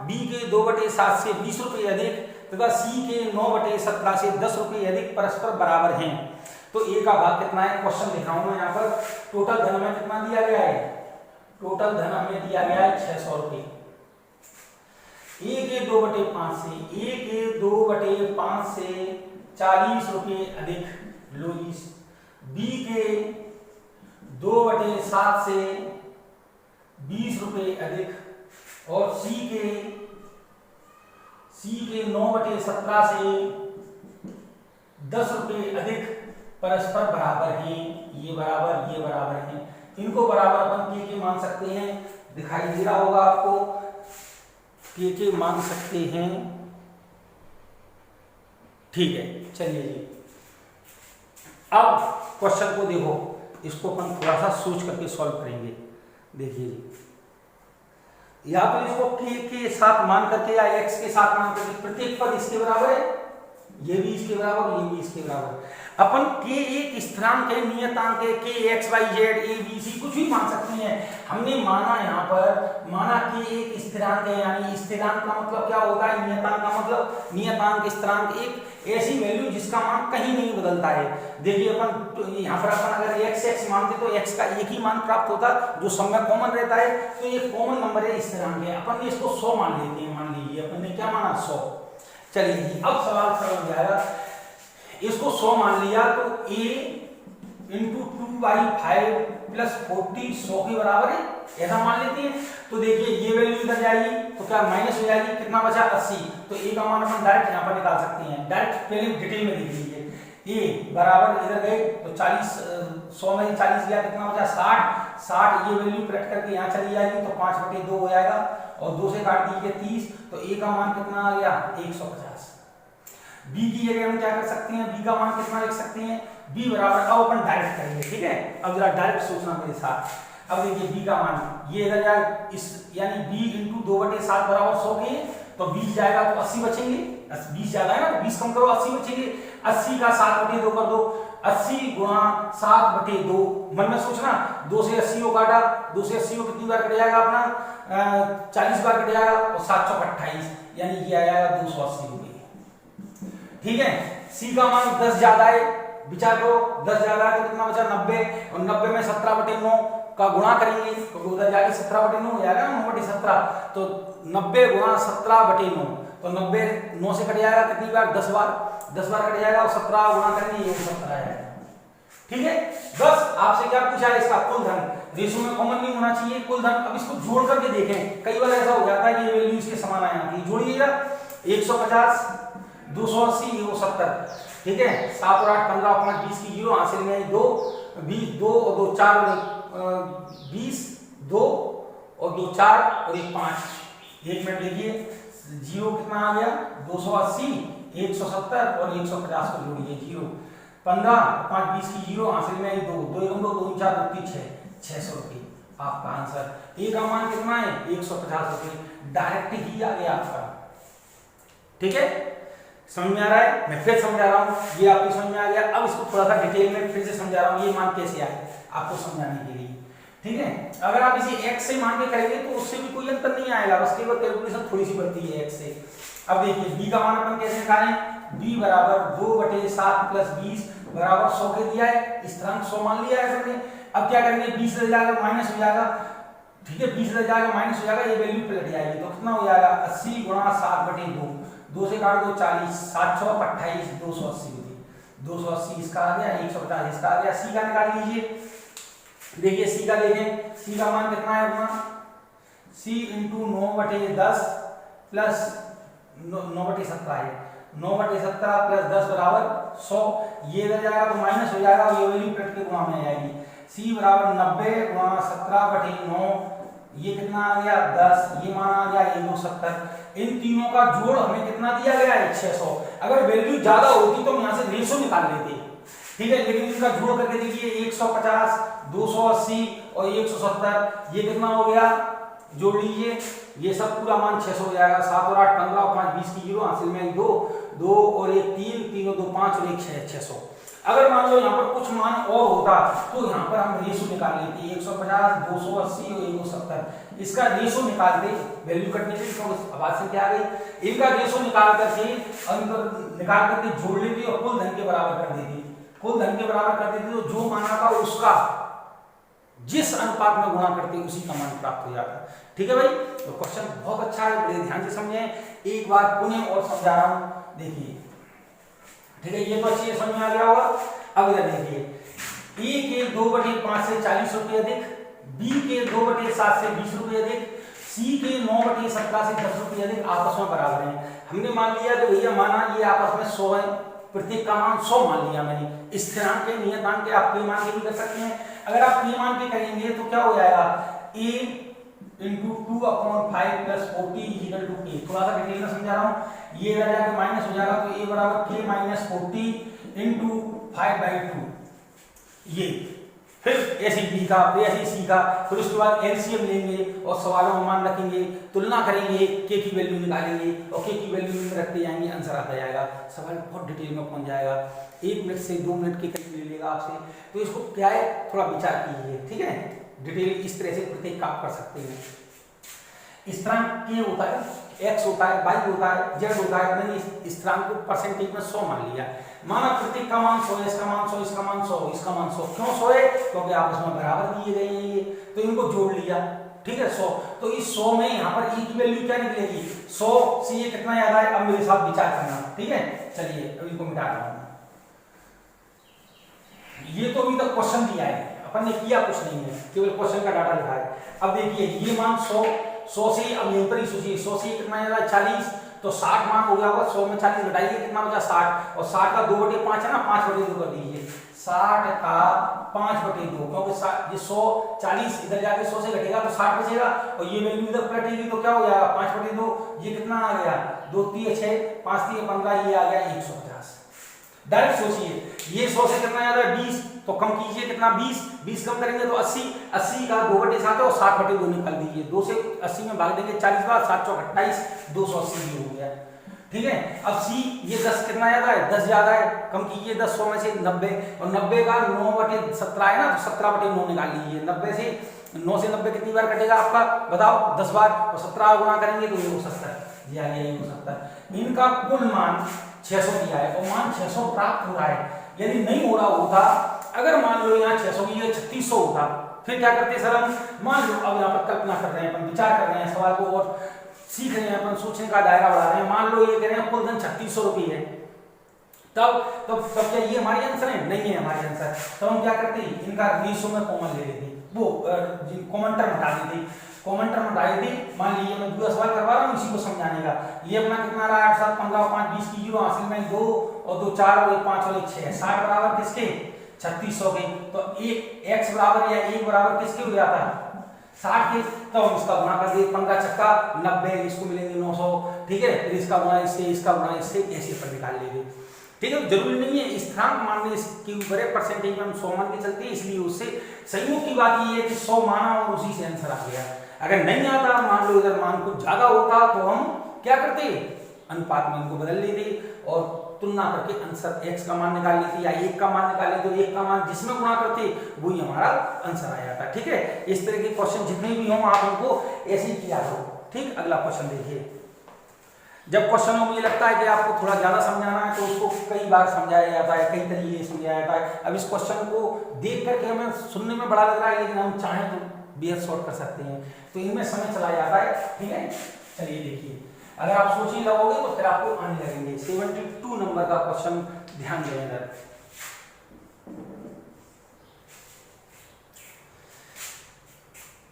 बी के 2/7 से 20 रुपए अधिक तथा सी के 9/17 से 10 रुपए अधिक परस्पर बराबर हैं। तो ए का भाग कितना है, क्वेश्चन लिख रहा हूं मैं यहाँ पर। टोटल धन में कितना दिया गया है, टोटल धन हमें दिया गया है 600 रुपए। ए के 2/5 से, ए के 2/5 से 40 रुपए अधिक, लो जी। बी के 2/7 से 20 रुपए अधिक और सी के 9/17 से 10 रुपए अधिक परस्पर बराबर हैं। ये बराबर हैं। इनको बराबर अपन के मान सकते हैं, दिखाई दे रहा होगा आपको, के मान सकते हैं। ठीक है, चलिए जी, अब क्वेश्चन को देखो, इसको अपन थोड़ा सा सोच करके सॉल्व करेंगे। देखिए जी, या तो इसको के साथ मान करके या x के साथ मान करके, प्रत्येक पद इसके बराबर है, ये भी इसके बराबर, ये भी इसके बराबर। अपन के एक स्थिरांक है, नियतांक है, के x y z a b c कुछ भी मान सकते हैं। हमने माना यहाँ पर, माना कि एक स्थिरांक है, यानी स्थिरांक का मतलब क्या होता है, नियतांक का मतलब, नियतांक स्थिरांक एक ऐसी वैल्यू जिसका मान कहीं नहीं बदलता है। देखिए अपन यहाँ पर अपन अगर x मानते तो x का एक ही मान प्राप्त होता जो सब में कॉमन रहता है। तो ये कॉमन नंबर है, स्थिरांक है। अपन ने इसको 100 मान लेते हैं। मान लीजिए अपन ने क्या माना, 100। चलिए अब सवाल सरल हो जाएगा। इसको 100 मान लिया तो a × 2/5 प्लस 40 100 के बराबर है, ऐसा मान लेते हैं। तो देखिए ये वैल्यू इधर जाएगी तो क्या माइनस हो जाएगी, कितना बचा 80। तो ए का मान अपन डायरेक्ट यहाँ पर निकाल सकते हैं, डायरेक्ट पहले डिटेल में देख लीजिए। ए बराबर इधर गए तो 40 100 में 40 गया, कितना बचा 60। ये वैल्यू पलट करके यहाँ चली जाएगी तो 5/2 हो जाएगा और 2 से काट दीजिए 30। तो ए का मान कितना आ गया 150। बी की जगह हम क्या कर सकते हैं, बी का मान कितना लिख सकते हैं, बी बराबर, अब अपन डायरेक्ट करेंगे, ठीक है। अब जरा डायरेक्ट सोचना मेरे साथ। अब देखिए बी का मान ये इधर जाएगा, इस यानी बी इंटू 2/7 बराबर 100 के, तो 20 जाएगा तो 80 बचेंगे। 20 ज्यादा है ना, तो 20 कम करो 80 बचेंगे। 80 का 7/2 कर दो, 80 गुणा 7/2। मन में सोचना, 2 से 80 को काटा, 2 से 80 को कितनी बार कट जाएगा अपना 40 बार कट जाएगा और 7 चौक 28, यानी ये आ जाएगा 280 रुपये, ठीक है। सी का मान 10 ज्यादा है, विचार करो 10 ज्यादा है तो कितना बचा 90, और 90 में 17/9 का गुणा करेंगे तो उधर जाके 17/9 हो जाएगा ना, 9/17। तो 90 गुणा 17/9, तो 90 9 से कट जाएगा कितनी बार 10 बार, 10 बार कट जाएगा और 17 गुणा करेंगे ये 17 आएगा, ठीक है। बस आपसे क्या पूछा है, इसका कुल धन, रेशो में कॉमन नहीं होना चाहिए कुल धन। अब इसको जोड़ करके देखें, कई बार ऐसा हो जाता है कि ये वैल्यू इसके समान आ जाती है। जोड़िएगा 150 280 ये 70, ठीक है। 7 और 8 15 5 20 की 0 हासिल में आई 2 20 2 और 2 4 20 2 और 2 4 और 1 5। 1 मिनट लीजिए, 0 कितना आ गया 280 170 और 150 को जोड़िए 0 15 5 20 की 0 हासिल में आई 2 2 1 2 2 4 2 3 6 600 रुपये आपका आंसर। ए का मान कितना है 150 रुपये, डायरेक्ट ही आ गया आपका, ठीक है। समझ में आ रहा है, मैं फिर समझा रहा हूँ, ये आपको समझ में आ गया। अब इसको थोड़ा सा डिटेल में फिर से समझा रहा हूँ, ये मान कैसे आए आपको समझाने के लिए, ठीक है। अगर आप इसे x से मान के करेंगे तो उससे भी कोई अंतर नहीं आएगा, बस केवल कैलकुलेशन थोड़ी सी बढ़ती है x से। अब देखिए b का मान अपन कैसे निकालें, b बराबर 2/7 प्लस 20 बराबर 100 के दिया है, स्थिरांक 100 मान लिया है हमने। अब क्या करेंगे 20 रह जाएगा माइनस हो जाएगा, ठीक है, 20 रह जाएगा माइनस हो जाएगा, ये वैल्यू पलट जाएगी तो कितना हो जाएगा 80 गुणा 7/2, 2 से काट दो 40 7 चौक 28 280 रुपये, 280 इसका आ गया, 150 इसका आ गया। सी का निकाल लीजिए, देखिए सी का देखें, सी का मान कितना है अपना, सी इंटू 9/10 प्लस 9/17 है, 9/17 प्लस 10 बराबर 100, ये रह जाएगा तो माइनस हो जाएगा, ये वैल्यू पलट के गुणा में आ जाएगी। सी बराबर 90 गुणा 17/9, ये कितना आ गया 10, ये मान आ गया 170। इन तीनों का जोड़ हमें कितना दिया गया है 600। अगर वैल्यू ज्यादा होती तो हम यहाँ से रेशो निकाल लेते, ठीक है, लेकिन इनका जोड़ करके देखिए 150 280 और 170, ये कितना हो गया, जोड़ लीजिए, ये सब पूरा मान 600 हो जाएगा। 7 और 8 15 और 5 20 की 0 हासिल में 2 2 और 1 3 3 और 2 5 और 1 6 600। अगर मान लो यहाँ पर कुछ मान और होता तो यहाँ पर हम रेशो निकाल लेते 150 280 और 170, इसका रेशो निकालते, वैल्यू कटने के आवाज से क्या आ गई, इनका रेशो निकाल करके जोड़ लेते और कुल धन के बराबर कर देते, कुल धन के बराबर कर देते तो जो माना था उसका जिस अनुपात में गुणा करते उसी का मान प्राप्त हो जाता, ठीक है भाई। तो क्वेश्चन बहुत अच्छा है, बड़े ध्यान से समझें, एक बार पुनः और समझा रहा हूं, देखिए, ठीक है, ये तो अच्छी समझ में आ गया होगा। अब इधर देखिए, ए के 2/5 से 40 रुपये अधिक, बी के 2/7 से 20 रुपये अधिक, सी के 9/17 से 10 रुपये अधिक आपस में बराबर हैं। हमने मान लिया कि भैया माना ये आपस में 100 है, प्रत्येक का मान 100 मान लिया मैंने। स्थिरांक के नियतांक के आप के मान के भी कर सकते हैं। अगर आप के मान के करेंगे तो क्या हो जाएगा, a into 2/5 plus 40 equal to k। थोड़ा सा डिटेल में समझा रहा हूँ, ये रह जाएगा माइनस हो जाएगा तो a बराबर k माइनस 40 इंटू 5/2, ये फिर ऐसे b का, फिर ऐसे c का, फिर उसके बाद एलसीएम लेंगे और सवालों में मान रखेंगे, तुलना करेंगे, k की वैल्यू निकालेंगे और k की वैल्यू में रखते जाएंगे, आंसर आता जाएगा। सवाल बहुत डिटेल में पहुंच जाएगा, 1 मिनट से 2 मिनट के करीब ले लेगा आपसे, तो इसको क्या है थोड़ा विचार कीजिए, ठीक है। डिटेल इस तरह से प्रत्येक का आप कर सकते हैं। स्थिरांक k होता है, x होता है, y होता है, z होता है, मैंने स्थिरांक को परसेंटेज में 100 मान लिया, माना प्रत्येक का मान 100 है, इसका मान 100, इसका मान 100, इसका मान 100, क्यों 100 है, क्योंकि आपस में बराबर दिए गए हैं ये, तो इनको जोड़ लिया, ठीक है 100। तो इस 100 में यहाँ पर e की वैल्यू क्या निकलेगी, 100 से ये कितना याद आए, अब मेरे साथ विचार करना, ठीक है। चलिए अब इनको मिटा रहा हूँ, ये तो अभी तक क्वेश्चन दिया है, अब अपन ने किया कुछ नहीं है, केवल क्वेश्चन का डाटा लिखा है। अब देखिए ये मान 100 से, अब यहीं पर ही सोचिए 100 से कितना आ रहा है 40, तो 60 मान हो गया होगा। 100 में 40 घटाइए कितना बचा 60, और 60 का 2/5 है ना, 5/2 कर दीजिए। 60 का 5/2, क्योंकि ये 140 इधर जाके 100 से घटेगा तो 60 बचेगा, और ये वैल्यू इधर पलटेगी तो क्या हो जाएगा 5/2। ये कितना आ गया 2 3 6 5 3 15, ये आ गया 150। डायरेक्ट सोचिए, ये 100 से कितना आ रहा है 20, तो कम कीजिए कितना 20 कम करेंगे तो 80, 80 का 2/7 और 60/2 निकाल दीजिए। 2 से 80 में भाग देंगे 40 बार, 7 चौक 28, 280 हो गया। ठीक है, अब सी ये 10 कितना ज्यादा है 10 ज्यादा है, कम कीजिए 10 100 में से 90, और 90 का 9/17 है ना, तो 17/9 निकाल लीजिए। 90 से 9 से 90 कितनी बार कटेगा आपका बताओ 10 बार, और 17 गुना करेंगे तो ये हो 70, ये आ गया ये हो 70। इनका कुल मान 600 दिया है, और मान 600 प्राप्त हो रहा है। यदि नहीं हो रहा होता, अगर मान लो यहाँ 600 की 3600 होता, फिर क्या करते सर हम, मान लो अब यहाँ पर कल्पना कर रहे हैं अपन, विचार कर रहे हैं सवाल को और सीख रहे हैं अपन, सोचने का दायरा बढ़ा रहे हैं। मान लो ये कह रहे हैं कुल धन 3600 रुपये है, तब क्या ये हमारी आंसर है? नहीं है हमारी आंसर। तब हम क्या करते हैं, इनका रेशो में कॉमन ले लेते, वो कॉमन टर्म हटा देते, कॉमन टर्म हटा देते। मान लीजिए मैं दूसरा सवाल करवा रहा हूँ इसी को समझाने का। ये अपना कितना रहा 8 7 15 5 20 की 0 हासिल में 2 और 2 4 और 1 5 और 1 6, 60 बराबर किसके 3600 के। तो एक x बराबर या 1 बराबर किसके हो जाता है 60 के, तो हम इसका गुणा कर दिए 15 छक्का 90, इसको मिलेंगे 900। ठीक है, फिर इसका गुणा इससे, इसका गुणा इससे, ऐसे पर निकाल लेंगे। ठीक है, जरूरी नहीं है स्थिरांक मान में इसके ऊपर है, परसेंटेज में हम 100 मान के चलते हैं, इसलिए उससे संयोग की बात ये है कि 100 माना और उसी से आंसर आ गया। अगर नहीं आता, मान लो इधर मान कुछ ज्यादा होता, तो हम क्या करते अनुपात में इनको बदल लेते और तुलना करके आंसर x का मान निकाल लेते या 1 का मान निकाल लेते, तो 1 का मान जिसमें गुणा करते वही हमारा आंसर आ जाता। ठीक है, इस तरह के क्वेश्चन जितने भी हों आप उनको ऐसे ही किया करो। ठीक, अगला क्वेश्चन देखिए। जब क्वेश्चन में मुझे लगता है कि आपको थोड़ा ज्यादा समझाना है तो उसको कई बार समझाया जाता है, कई तरीके से समझाया जाता है। अब इस क्वेश्चन को देख करके हमें सुनने में बड़ा लग रहा है, लेकिन हम चाहें तो बेहद शॉर्ट कर सकते हैं, तो इनमें समय चला जाता है। ठीक है, चलिए देखिए, अगर आप सोच ही लगोगे तो फिर आपको आने लगेंगे। 72 नंबर का क्वेश्चन ध्यान दें इधर।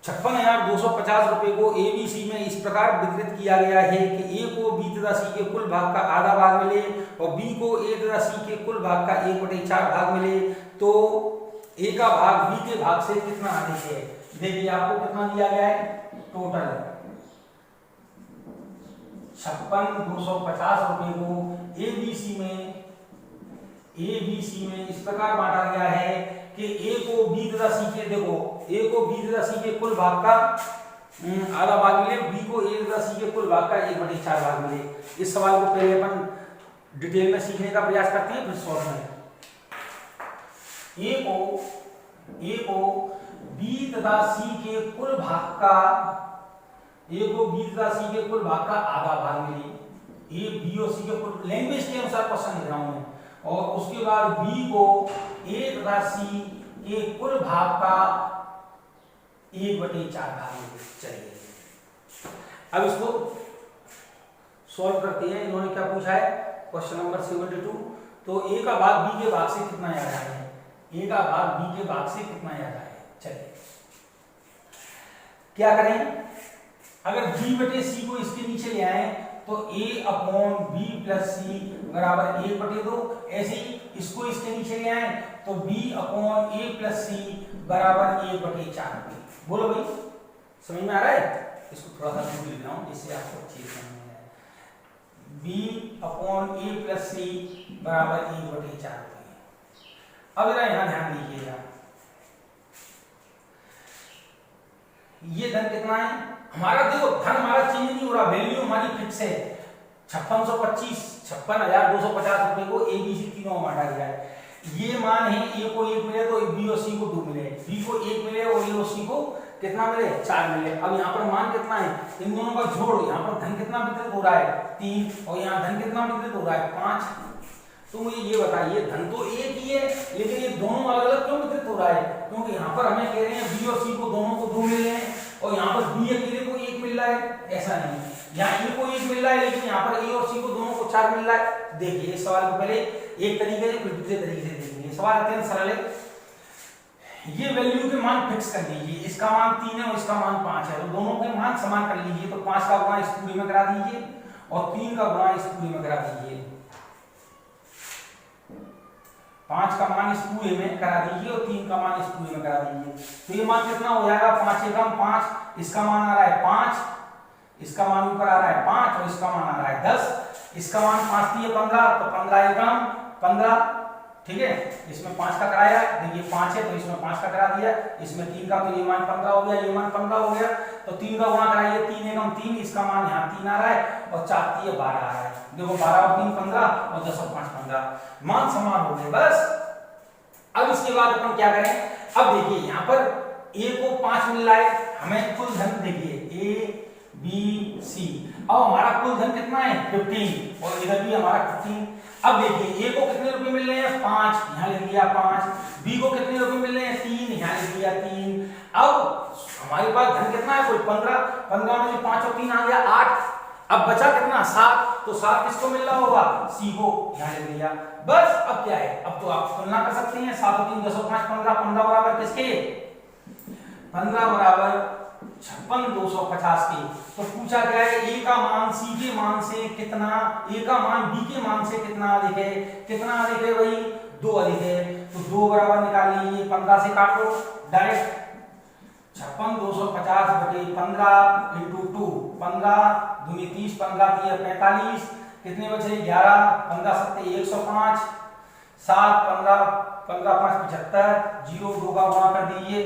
₹56,250 को ABC में इस प्रकार वितरित किया गया है कि A को B तथा C के कुल भाग का आधा भाग मिले और B को A तथा C के कुल भाग का 1/4 भाग मिले, तो A का भाग B के भाग से कितना अधिक है। देखिए आपको कितना दिया गया है, टोटल ₹56,250 को ABC में इस प्रकार बांटा गया है कि A को B तथा C के, देखो A को B तथा C के कुल भाग का आधा भाग मिले, B को A तथा C के कुल भाग का 1/4 भाग मिले। इस सवाल को पहले अपन डिटेल में सीखने का प्रयास करते हैं, फिर सॉल्व में। A को B तथा C के कुल भाग का, A को B तथा C के कुल भाग का आधा भाग मिले। A B और C के कुल, लैंग्वेज के अनुसार क्वेश्चन लिख रहा हूं मैं, और उसके बाद B को A तथा C के कुल भाग का 1/4 भाग मिले। चलिए अब इसको सॉल्व करते हैं। इन्होंने क्या पूछा है, क्वेश्चन नंबर 72। तो A का भाग B के भाग से कितना ज्यादा है, A का भाग B के भाग से कितना ज्यादा है। चलिए क्या करें, अगर B/C को इसके नीचे ले आए तो A/B+C बराबर 1/2, ऐसे ही इसको इसके नीचे ले आए तो B/A+C बराबर 1/4। बोलो भाई, समझ में आ रहा है? इसको थोड़ा सा दूर लिख रहा हूं जिससे आपको अच्छी समझ में आए। B/A+C बराबर 1/4। अब जरा यहां ध्यान दीजिएगा, ये धन कितना है हमारा, देखो धन हमारा चेंज नहीं हो रहा, वैल्यू हमारी फिक्स है 56,250 को ABC तीनों में बांटा गया है। ये मान है A को 1 मिले तो B और C को 2 मिले, B को 1 मिले और A और C को कितना मिले 4 मिले। अब यहाँ पर मान कितना है, इन दोनों का जोड़, यहाँ पर धन कितना वितरित हो रहा है 3 और यहाँ धन कितना वितरित हो रहा है 5। तो मुझे ये बताइए, धन तो एक ही है लेकिन ये दोनों अलग अलग क्यों वितरित हो रहा है? क्योंकि यहाँ पर हमें कह रहे हैं B और C को दोनों को 2 मिल रहे हैं और यहाँ पर B अकेले को 1 मिल रहा है, ऐसा नहीं। यहाँ A को 1 मिल रहा है लेकिन यहाँ पर A और C को दोनों को 4 मिल रहा है। देखिए इस सवाल को पहले एक तरीके से फिर दूसरे तरीके से देखेंगे। सवाल अत्यंत सरल है। ये वैल्यू के मान फिक्स कर लीजिए, इसका मान 3 है और इसका मान 5 है, तो दोनों के मान समान कर लीजिए। तो 5 का गुणा इस पूरे में करा दीजिए और 3 का गुणा इस पूरे में करा दीजिए। 5 का मान इस पूरे में करा दीजिए और 3 का मान इस पूरे में करा दीजिए। तो ये मान कितना हो जाएगा, 5 एकम 5, इसका मान आ रहा है 5, इसका मान ऊपर आ रहा है 5 और इसका मान आ रहा है 10। इसका मान 5 दिए 15, तो 15 एकम 15, ठीक है। इसमें 5 का कराया, देखिए 5 है तो इसमें 5 का करा दिया, इसमें 3 का, तो ये मान 15 हो गया, ये मान 15 हो गया। तो 3 का गुणा कराइए, 3 एकम 3, इसका मान यहाँ 3 आ रहा है और 4 3 12 आ रहा है। देखो 12 और 3 15 और 10 और 5 15, मान समान हो गए बस। अब इसके बाद अपन क्या करें, अब देखिए यहाँ पर a को 5 मिल रहा है, हमें कुल धन देखिए a b c, अब हमारा कुल धन कितना है 15 और इधर भी हमारा 15। अब देखिए a को कितने रुपए मिल रहे हैं 5, यहाँ लिख दिया 5, b को कितने रुपए मिल रहे हैं 3, यहाँ लिख दिया 3। अब हमारे पास धन कितना है कुल 15, 15 में से 5 और 3 आ गया 8, अब बचा कितना 7, तो 7 किसको मिल रहा होगा c को, यहाँ लिख दिया बस। अब क्या है, अब तो आप तुलना कर सकते हैं, 7 और 3 10 और 5 15, 15 बराबर किसके, 15 बराबर 56,250 के। तो पूछा गया है a का मान c के मान से कितना, a का मान b के मान से कितना अधिक है, कितना अधिक है भाई 2 अधिक है। तो 2 बराबर निकाल लीजिए, 15 से काटो डायरेक्ट, 56,250 बटे 15 इंटू 2, 15 दूनी 30, 15 तिया 45, कितने बचे 11, 15 सत्ते 105, 7 15 15 5 75, 0 2 का गुणा कर दीजिए,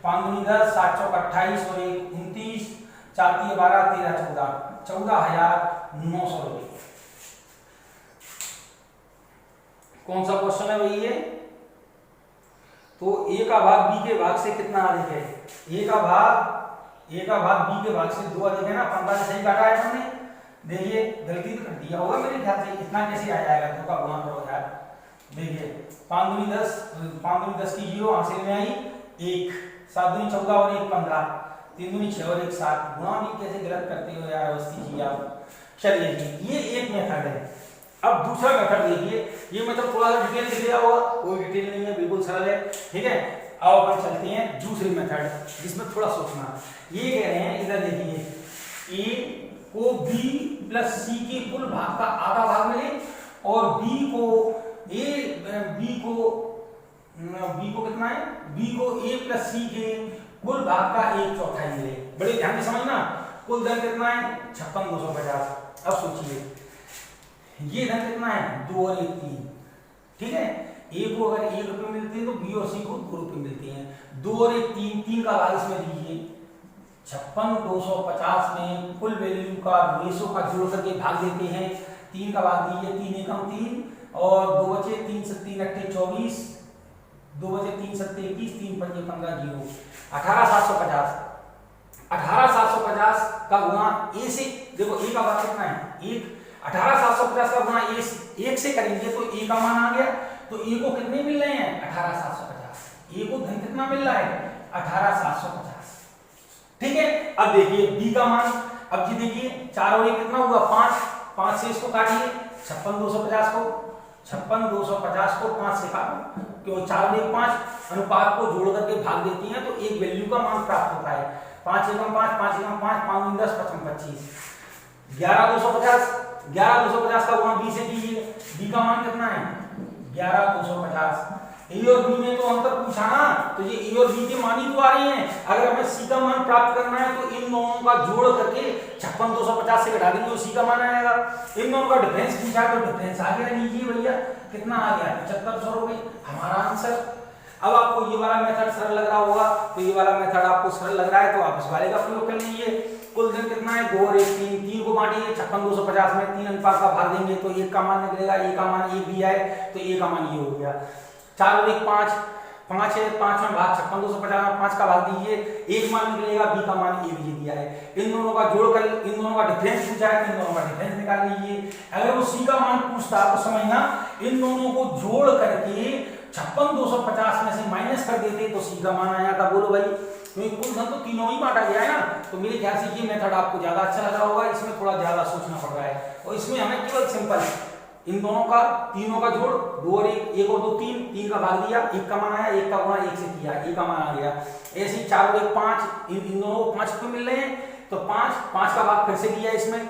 5 दूनी 10, 7 चौक 28 और 1 29, 4 तिया 12 13 14, 14,900 रुपये। कौन सा क्वेश्चन है भाई ये, तो a का भाग b के भाग से कितना अधिक है, a का भाग b के भाग से 2 अधिक है ना, 15 से सही काटा है हमने, देखिए गलती कर दिया होगा मेरे ख्याल से, इतना कैसे आ जाएगा, 2 का गुणा करो यार, देखिए 5 दूनी 10, 5 दूनी 10 की 0 हासिल में आई 1, 7 दूनी 14 और 1 15, 3 दूनी 6 और 1 7, गुणा भी कैसे गलत करते हो यार, अवस्थी जी आप। चलिए जी ये एक मेथड है। अब दूसरा मेथड देखिए, ये मतलब थोड़ा सा डिटेल लिख दिया होगा, कोई डिटेल नहीं है, बिल्कुल सरल है, ठीक है। अब अपन चलते हैं दूसरी मेथड जिसमें थोड़ा सोचना। ये कह रहे हैं इधर देखिए, a को b प्लस c के कुल भाग का आधा भाग मिले और b को कितना है, b को a प्लस c के कुल भाग का 1/4 मिले। बड़े ध्यान से समझना, कुल धन कितना है 56,250। अब सोचिए ये धन कितना है 2 और 1 3, ठीक है। a को अगर 1 रुपए मिलते हैं तो b और c को 2 रुपए मिलते हैं, 2 और 1 3, 3 का भाग इसमें दीजिए, 56,250 में कुल वैल्यू का रेशो का जोड़ करके भाग देते हैं, 3 का भाग दीजिए, 3 एकम 3 और 2 बचे, 3 से 3 अट्ठे 24, 2 बचे 3 सत्ते 21, 3 पंजे 15 0, 18,750। 18,750 का गुणा a से, देखो a का भाग कितना है 1, 18,750 का गुणा एक से करेंगे तो a का मान आ गया, तो a को कितने मिल रहे हैं 18,750, a को धन कितना मिल रहा है 18,750, ठीक है। अब देखिए b का मान, अब जी देखिए 4 और 1 कितना हुआ 5, 5 से इसको काटिए, 56,250 को 56,250 को 5 से काटो, क्यों 4 और 1 5 अनुपात को जोड़ करके भाग देती हैं तो एक वैल्यू का मान प्राप्त होता है। 5 एकम 5, 5 एकम 5, 5 दूनी 10, 55 25, 11,250, 11,250 का गुणा b से कीजिए, b का मान कितना है 11,250। a और b में तो अंतर पूछा ना, तो ये a और b के मान ही तो आ रही हैं। अगर हमें c का मान प्राप्त करना है तो इन दोनों का जोड़ करके 56,250 से घटा देंगे तो c का मान आएगा। इन दोनों का डिफरेंस पूछा तो डिफरेंस आ गया, लीजिए भैया कितना आ गया 7500 रुपए हमारा आंसर। अब आपको ये वाला मेथड सरल लग रहा होगा, तो ये वाला मेथड आपको सरल लग रहा है तो आप इस वाले का प्रयोग कर लीजिए। कुल धन कितना है 2 और 1 3, 3 को बांटिए 56,250 में, 3 अनुपात का भाग देंगे तो 1 का मान निकलेगा, a का मान 1 दिया है तो a का मान ये हो गया। 4 और 1 5, 5 है, 5 में भाग 56,250 में 5 का भाग दीजिए, 1 मान निकलेगा, b का मान 1 दिया है। इन दोनों का जोड़ कर, इन दोनों का डिफरेंस पूछा है, इन दोनों का डिफरेंस निकाल लीजिए। अगर वो c का मान पूछता तो समझना इन दोनों को जोड़ करके 56,250 में से माइनस कर देते तो c का मान आया था। बोलो भाई, क्योंकि कुल धन तो तीनों ही बांटा गया है ना, तो मेरे ख्याल से ये मेथड आपको ज्यादा अच्छा लग रहा होगा। इसमें थोड़ा ज्यादा सोचना पड़ रहा है और इसमें हमें केवल सिंपल इन दोनों का तीनों का जोड़, 2 और 1, 1 और 2 3, 3 का भाग दिया, 1 का मान आया, 1 का गुणा 1 से किया, 1 का मान आ गया। ऐसे ही 4 और 1 5, इन दोनों को 5 रुपये मिल रहे हैं तो 5 का भाग फिर से दिया इसमें,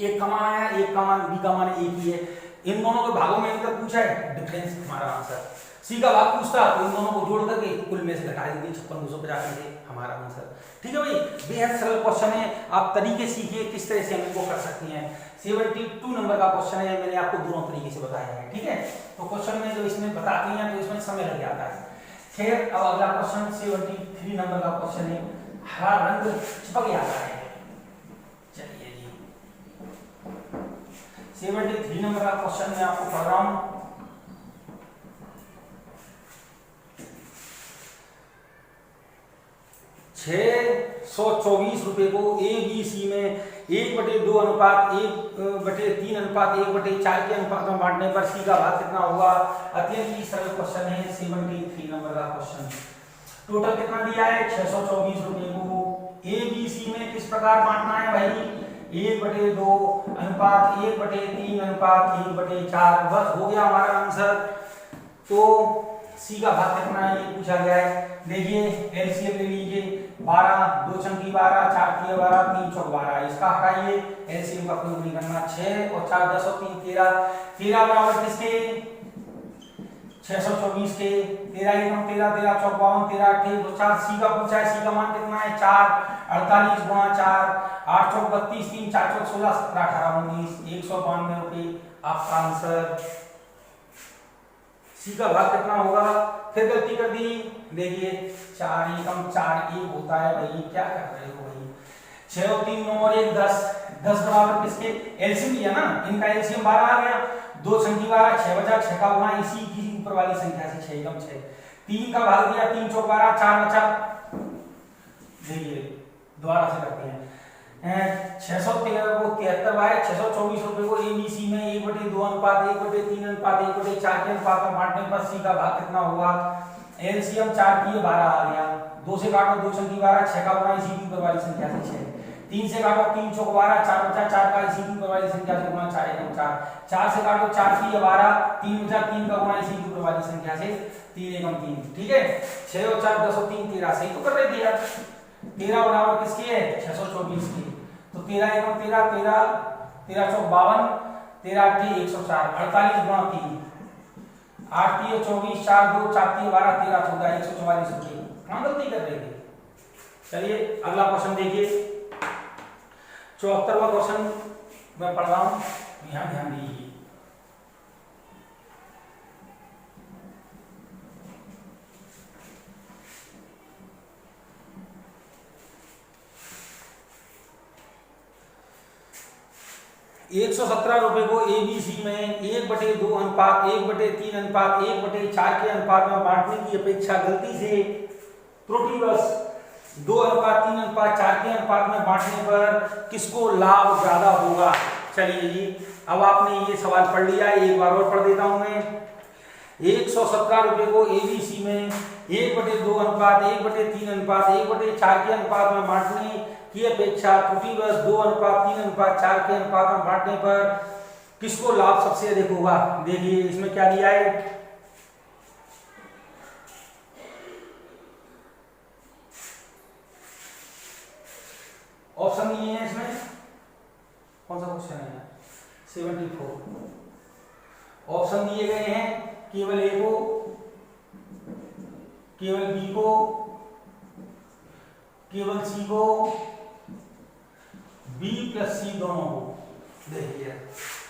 1 का मान आया, 1 का मान, बी का मान 1 ही है। इन दोनों के भागों में अंतर पूछा है, डिफरेंस हमारा आंसर। सी का भाग पूछता तो इन दोनों को जोड़ करके कुल में से घटा देंगे, 56,250 से हमारा आंसर। ठीक है भाई, बेहद सरल क्वेश्चन है, आप तरीके सीखिए किस तरह से हम इनको कर सकते हैं। 72 नंबर का क्वेश्चन है, मैंने आपको दोनों तरीके से बताया है। ठीक है, तो क्वेश्चन में जो इसमें बताते हैं तो इसमें समय लग जाता है। खैर, अब अगला क्वेश्चन 73 नंबर का क्वेश्चन है, हरा रंग चिपक जाता है। चलिए जी, 73 नंबर का क्वेश्चन मैं आपको पढ़ रहा हूं। 624 रुपए को ABC में 1/2 अनुपात 1/3 अनुपात 1/4 के अनुपात में बांटने पर सी का भाग कितना होगा। अत्यंत ही सरल क्वेश्चन है, 73 नंबर का क्वेश्चन। टोटल कितना दिया है, 624 रुपए को ABC में किस प्रकार बांटना है भाई, 1/2 अनुपात 1/3 अनुपात 1/4, बस हो गया हमारा आंसर। तो सी का भाग कितना है ये पूछा गया है। देखिए एलसीएम ले लीजिए, 12 2 छंकी 12 4 तिया 12 3 चौक 12, इसका हटाइए, एलसीएम का प्रयोग नहीं करना। 6 और 4 10 और 3 13, 13 बराबर किसके, 624 के, 13 एकम 13 13 चौक 52 13 8 तो 4। सी का पूछा है, सी का मान कितना है 4, 48 गुणा 4, 8 चौक 32 3 4 चौक 16 17 18 19, 192 रुपए आपका आंसर। सी का भाग कितना होगा, फिर गलती कर दी, देखिए 4 एकम 4 1 होता है भाई, क्या कर रहे हो भाई। 6 और 3 9 और 1 10, 10 बराबर किसके, एलसीएम लिया ना, इनका एलसीएम 12 आ गया, 2 छंकी 12 6 बचा, 6 का गुणा इसी की ऊपर वाली संख्या से 6 एकम 6, 3 का भाग दिया 3 चौक 12 4 बचा, देखिए दोबारा से करते हैं। 624 रुपए को एबीसी में 1/2 अनुपात 1/3 अनुपात 1/4 के अनुपात में बांटने पर सी का भाग कितना होगा। एलसीएम 4 की 12 आ गया, 2 से काटो 2 छंकी 12 6 का गुणा इसी की ऊपर वाली संख्या से 6, 3 से काटो 3 चौक 12 4 बचा, 4 का इसी की ऊपर वाली संख्या से गुणा 4 एकम 4, 4 से काटो 4 की 12 3 बचा, 3 का गुणा इसी की ऊपर वाली संख्या से 3 एकम 3। ठीक है, 6 और 4 10 और 3 13, सही तो कर रहे थे यार। 13 बराबर किसकी है, 624 की, तो 13 एकम 13 13 13 चौक 52 13 8 104, 48 गुणा 3 8 3 24 4 2 4 3 12 13 14 144 रुपए। कहां गलती कर रहे थे। चलिए अगला क्वेश्चन देखिए, 74वां क्वेश्चन मैं पढ़ रहा हूं, यहां ध्यान दीजिए। ₹117 को एबीसी में 1/2 अनुपात 1/3 अनुपात 1/4 के अनुपात में बांटने की अपेक्षा गलती से त्रुटिवश 2:3:4 के अनुपात में बांटने पर किसको लाभ ज्यादा होगा। चलिए जी, अब आपने ये सवाल पढ़ लिया है, एक बार और पढ़ देता हूं मैं। 117 रुपए को एबीसी में 1/2 अनुपात 1/3 अनुपात 1/4 के अनुपात में बांटने की अपेक्षा त्रुटिवश 2:3:4 के अनुपात में बांटने पर किसको लाभ सबसे अधिक होगा। देखिए इसमें क्या दिया है, ऑप्शन दिए हैं इसमें, कौन सा क्वेश्चन है 74, ऑप्शन दिए गए हैं केवल ए को, केवल बी को, केवल सी को, बी प्लस सी दोनों को। देखिए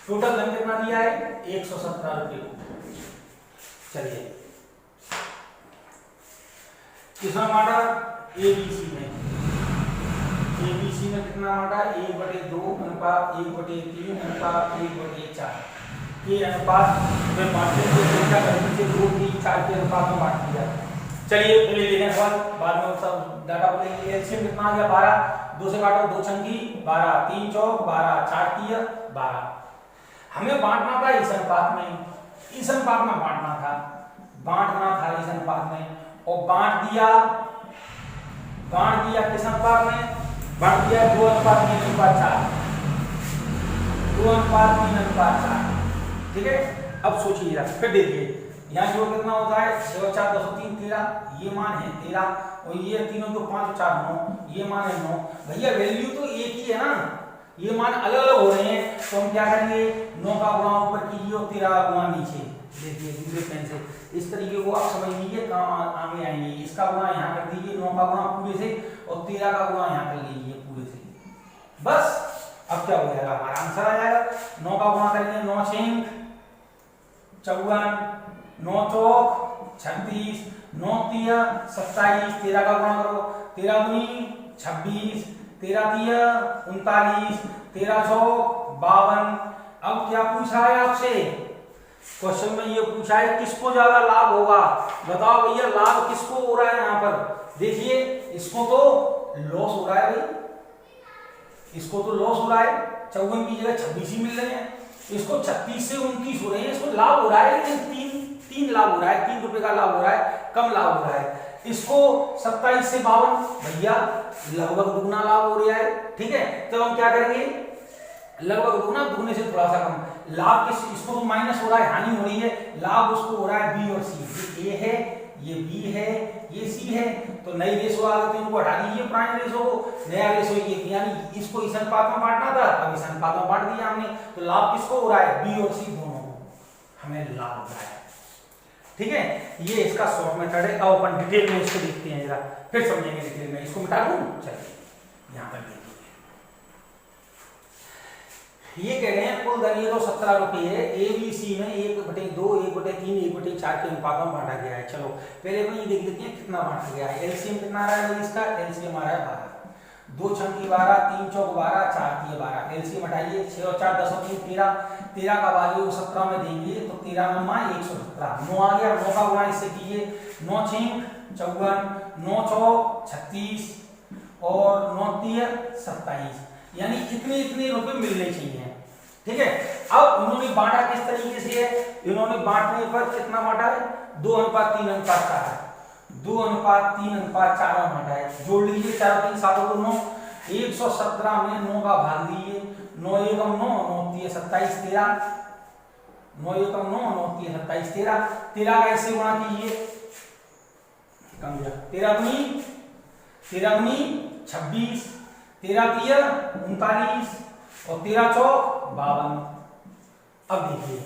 टोटल धन कितना दिया है 117 रुपए को। चलिए किसमें बांटा, एबीसी में, एबीसी में कितना बांटा 1/2 अनुपात 1/3 अनुपात 1/4 के अनुपात में बांटने की संख्या गलती से 2 3 4 के अनुपात में बांट दिया। चलिए पहले लेने के बाद में सब डाटा बोलेंगे। एलसीएम कितना आ गया 12, 2 से काटो 2 छंकी 12 3 चौक 12 4 तिया 12। हमें बांटना था इस अनुपात में, इस अनुपात में बांटना था इस अनुपात में, और बांट दिया किस अनुपात में, बांट दिया 2:3:4, 2:3:4। ठीक है। अब सोचिए जरा, फिर देखिए यहाँ जो कितना होता है 6 और 4 10 और 3 13, ये मान है 13 और ये तीनों तो 5 और 4 9, ये मान है 9। भैया वैल्यू तो एक ही है ना, ये मान अलग अलग हो रहे हैं, तो हम क्या करेंगे 9 का गुणा ऊपर कीजिए और 13 का गुणा नीचे। देखिए दूसरे पेन से इस तरीके को आप समझ लीजिए कहाँ आगे आएंगे। इसका गुणा यहाँ कर दीजिए 9 का गुणा पूरे से और 13 का गुणा यहाँ कर लीजिए पूरे से, बस। अब क्या हो जाएगा, हमारा आंसर आ जाएगा। 9 का गुणा करेंगे 9 छेंग 54, 9 चौक 36, 9 तिया 27, 13 का गुणा करो 13 दूनी 26, 13 तिया 39, 13 चौक 52। अब क्या पूछा है आपसे क्वेश्चन में, ये पूछा है किसको ज्यादा लाभ होगा, बताओ भैया लाभ किसको हो रहा है। यहाँ पर देखिए इसको तो लॉस हो रहा है भाई, इसको तो लॉस हो रहा है, 54 की जगह 26 ही मिल रहे हैं, इसको 36 से 29 हो रहे हैं, इसको लाभ हो रहा है लेकिन तीन लाभ हो रहा है, 3 रुपए का लाभ हो रहा है, कम लाभ हो रहा है। इसको 27 से 52 भैया लगभग दुगना लाभ हो रहा है, ठीक है। तो हम क्या करेंगे, लगभग दुगना, दुगने से थोड़ा सा कम लाभ। इसको तो माइनस हो रहा है, हानि हो रही है, लाभ उसको हो रहा है बी और सी। ये ए है, ये बी है, ये सी है, तो नई रेशो आ गई तो इनको हटा दीजिए पुरानी रेशो को, नया रेशो ये, यानी इसको इस अनुपात में बांटना था, अब इस अनुपात में बांट दिया हमने, तो लाभ किसको हो रहा है, बी और सी दोनों को हमें लाभ हो रहा है, ठीक है। ये इसका शॉर्ट मेथड है। अब अपन डिटेल में इसको देखते हैं जरा, फिर समझेंगे डिटेल में। इसको मिटा दूं, चलिए यहाँ पर देखिए, ये कह रहे हैं कुल धन ये तो 17 रुपये है, ए बी सी में 1/2, 1/3, 1/4 के अनुपात में बांटा गया है। चलो पहले अपन ये देख लेते हैं कितना बांटा गया है। एलसीएम कितना आ रहा है इसका, एलसीएम आ रहा है 12, 2 छंग की 12, 3 चौक 12, 4 तिया 12, एलसीएम हटाइए 6 और 4 10 और 3 13, 13 का वैल्यू 17 में देंगे तो 13 9 117, 9 आ गया, 9 का गुणा इससे कीजिए, 9 छेंग 54, 9 चौक 36 और 9 तिया 27, यानी इतने इतने रुपए मिलने चाहिए, ठीक है। अब इन्होंने बांटा किस तरीके से है, इन्होंने बांटने पर कितना बांटा है, 2:3:4, 2:3:4 में बांटा है। जोड़ लीजिए 4 3 7 और 9, 117 में 9 का भाग दीजिए, 9 एकम 9, 9 तिया 27, 13, 9 एकम 9, 9 तिया 27, 13, 13 का इससे गुणा कीजिए, कम गया, 13 दूनी 26, 13 तिया 39 और 13 चौक 52। अब देखिए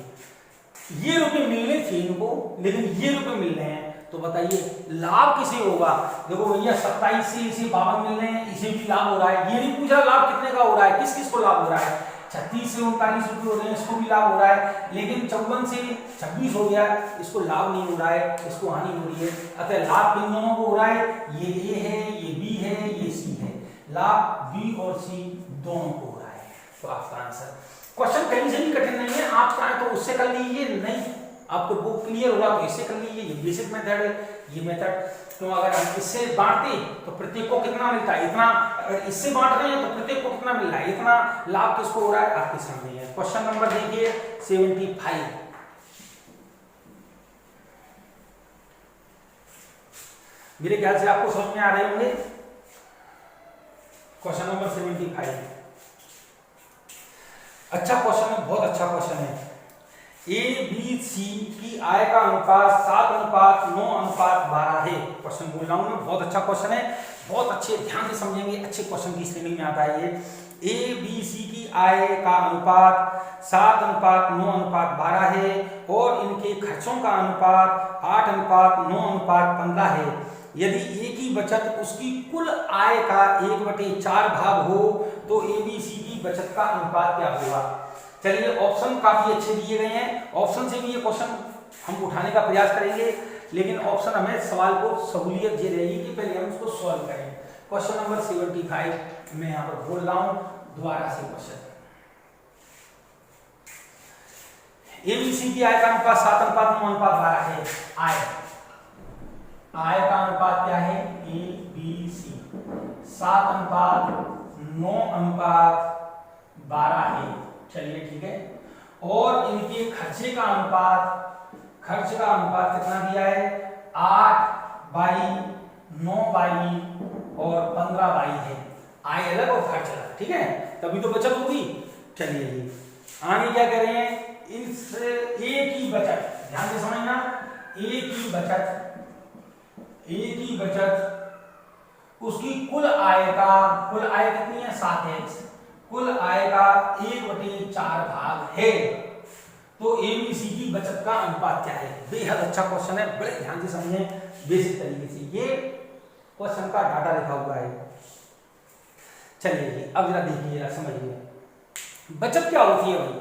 ये रुपए मिलने थे इनको, लेकिन ये रुपए मिल रहे हैं, तो बताइए लाभ किसे होगा। देखो भैया 27 से इसे 52 मिल रहे हैं, इसे भी लाभ हो रहा है। ये नहीं पूछा लाभ कितने का हो रहा है, किस किस को लाभ हो रहा है, 36 से 39 रुपये हो रहे हैं, इसको भी लाभ हो रहा है, लेकिन 54 से 26 हो गया, इसको लाभ नहीं हो रहा है, इसको हानि हो रही है। अतः लाभ किन दोनों को हो रहा है, ये ए है, ये बी है, ये सी है, लाभ बी और सी दोनों को हो रहा है। तो आपका आंसर, क्वेश्चन कहीं से भी कठिन नहीं है, आप चाहें तो उससे कर लीजिए, नहीं आपको बुक क्लियर होगा तो इससे कर लीजिए, ये बेसिक मेथड है ये मेथड। तो अगर हम इससे बांटते तो प्रत्येक को कितना मिलता है, इतना, अगर इससे बांट रहे हैं तो प्रत्येक को कितना मिल रहा है, इतना लाभ किसको हो रहा है, आपके सामने है। क्वेश्चन नंबर देखिए 75, मेरे ख्याल से आपको समझ में आ रहे होंगे। क्वेश्चन नंबर 75 अच्छा क्वेश्चन है, बहुत अच्छा क्वेश्चन है। ए बी सी की आय का अनुपात 7:9:12 है। क्वेश्चन बोल रहा हूं मैं, बहुत अच्छा क्वेश्चन है, बहुत अच्छे ध्यान से समझेंगे, अच्छे क्वेश्चन की श्रेणी में आता है ये। ए बी सी की आय का अनुपात 7:9:12 है और इनके खर्चों का अनुपात 8:9:15 है। यदि ए की बचत उसकी कुल आय का 1/4 भाग हो तो ए बी सी की बचत का अनुपात क्या होगा। चलिए ऑप्शन काफी अच्छे दिए गए हैं, ऑप्शन से भी ये क्वेश्चन हम उठाने का प्रयास करेंगे, लेकिन ऑप्शन हमें सवाल को सहूलियत ये रहेगी कि पहले हम उसको सॉल्व करें। क्वेश्चन नंबर 75 मैं यहाँ पर बोल रहा हूं दोबारा से क्वेश्चन। एबीसी की आय का अनुपात 7:9:12 है। आय का अनुपात क्या है, ए बी सी 7:9:12 है। चलिए ठीक है, और इनके खर्चे का अनुपात, खर्च का अनुपात कितना दिया है, 8/9 और 15 है। आय अलग और खर्च अलग, ठीक है, तभी तो बचत होगी। चलिए जी आगे क्या कह रहे हैं, इस ए की बचत, ध्यान से समझना, ए की बचत उसकी कुल आय कितनी है 7x, कुल आय का 1/4 भाग है। तो एबीसी की बचत का अनुपात क्या है? बेहद अच्छा क्वेश्चन है, बड़े ध्यान से समझें बेसिक तरीके से। ये क्वेश्चन का डाटा लिखा हुआ है। चलिए अब जरा देखिए, जरा समझिए बचत क्या होती है भाई।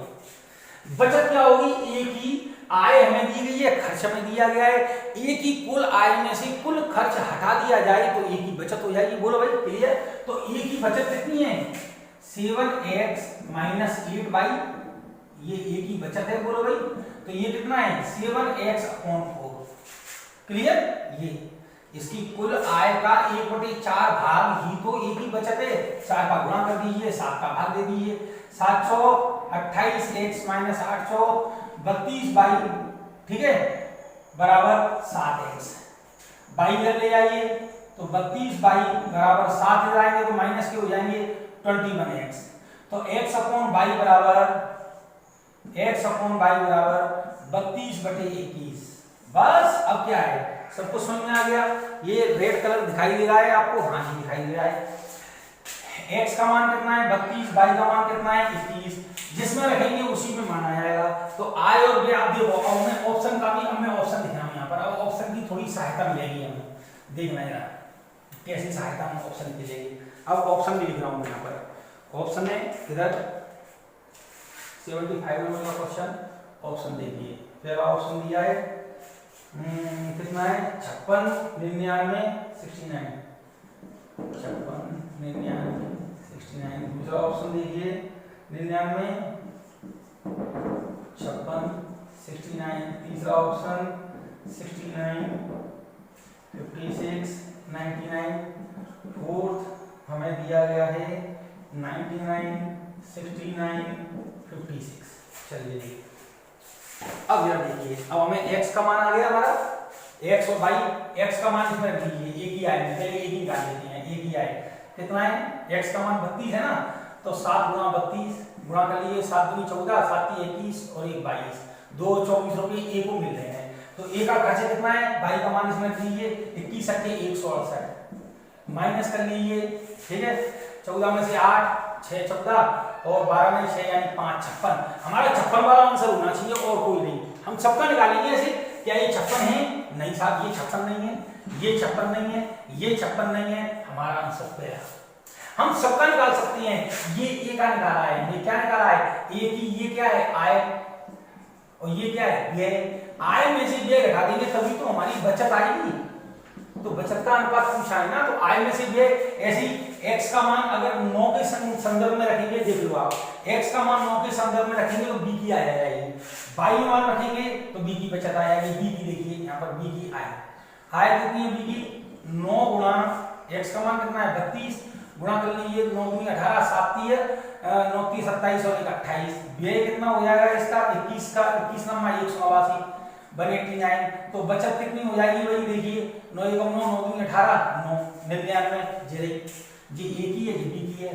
बचत क्या होगी? ए की आय हमें दी गई है, खर्च हमें दिया गया है, ए की कुल आय में से कुल खर्च हटा दिया जाए तो ए की बचत हो जाएगी। बोलो भाई क्लियर? तो ए की बचत कितनी है? 7x माइनस 8y, ये ए की बचत है। बोलो भाई, तो ये कितना है? 7x/4। क्लियर? ये इसकी कुल आय का 1/4 भाग ही तो ए की बचत है। 4 का गुणा कर दीजिए, 7 का भाग दे दीजिए। 728x माइनस 800 32y, ठीक है, बराबर 7x। बाई इधर ले आइए तो 32y बराबर 7 इधर आएंगे तो माइनस के हो जाएंगे 21x। तो x/y बराबर 32/21। बस अब क्या है, सब कुछ समझ में आ गया। ये रेड कलर दिखाई दे रहा है आपको? हाँ जी दिखाई दे रहा है। x का मान कितना है 32, y का मान कितना है 21, जिसमें रखेंगे उसी में मान आ जाएगा। तो आय और व्यय आप देखो, अब मैं ऑप्शन का भी, अब मैं ऑप्शन लिख रहा हूं यहाँ पर। अब ऑप्शन की थोड़ी सहायता मिलेगी हमें, देखना है कैसी सहायता हम ऑप्शन की लेंगे। अब ऑप्शन भी लिख रहा हूं यहाँ पर। ऑप्शन है इधर 75 नंबर का क्वेश्चन, ऑप्शन देखिए। पहला ऑप्शन दिया है कितना है 56, 99, 69, 56, 99, 69। दूसरा ऑप्शन देखिए 99, 56, 69। तीसरा ऑप्शन 69, 56, 99। फोर्थ हमें दिया गया है 99, 69, 56। चलिए जी अब जरा देखिए, अब हमें x का मान आ गया हमारा, x और y, x का मान इसमें रख दीजिए, एक ही आए, पहले एक ही निकाल लेते हैं। एक ही आए कितना है? x का मान 32 है ना, तो 7 गुणा 32 गुणा कर लिए, 7 दूनी 14, 7 की 21 और 1 22, 2 24 रुपये ए को मिल रहे हैं। तो ए का खर्च कितना है? y का मान इसमें रख दीजिए, 21 × 168 माइनस कर लीजिए, ठीक है। 14 में से 8, 6 14 और 12 में 6 यानी 5, 56। हमारा 56 वाला आंसर होना चाहिए और कोई नहीं। हम सबका निकालेंगे ऐसे, क्या ये 56 है? नहीं साहब, ये 56 नहीं है, ये 56 नहीं है, ये 56 नहीं है। हमारा आंसर पहला। हम सबका निकाल सकते हैं। ये ए का निकाला है, ये क्या निकाला है? ए की ये क्या है? आय, और ये क्या है? व्यय। आय में से व्यय घटा देंगे तभी तो हमारी बचत आएगी। तो बचत का अनुपात पूछा है ना, तो आय में से व्यय। ऐसी x का मान अगर 9 के संदर्भ में रखेंगे, देख लो आप, x का मान 9 के संदर्भ में रखेंगे तो b की आय आ जाएगी। y में मान रखेंगे तो b की बचत आ जाएगी। b की देखिए यहाँ पर b की आय कितनी है? b की 9 गुणा x का मान कितना है 32 गुणा कर लीजिए, 9 दूनी 18, 7 है 9 3 27 और 1 28। व्यय कितना हो जाएगा इसका? 21 का 21 नंबर 189 189। तो बचत कितनी हो जाएगी भाई? देखिए 9 1 9 9 2 18 9 99 जी। एक ही है, जी बी की है।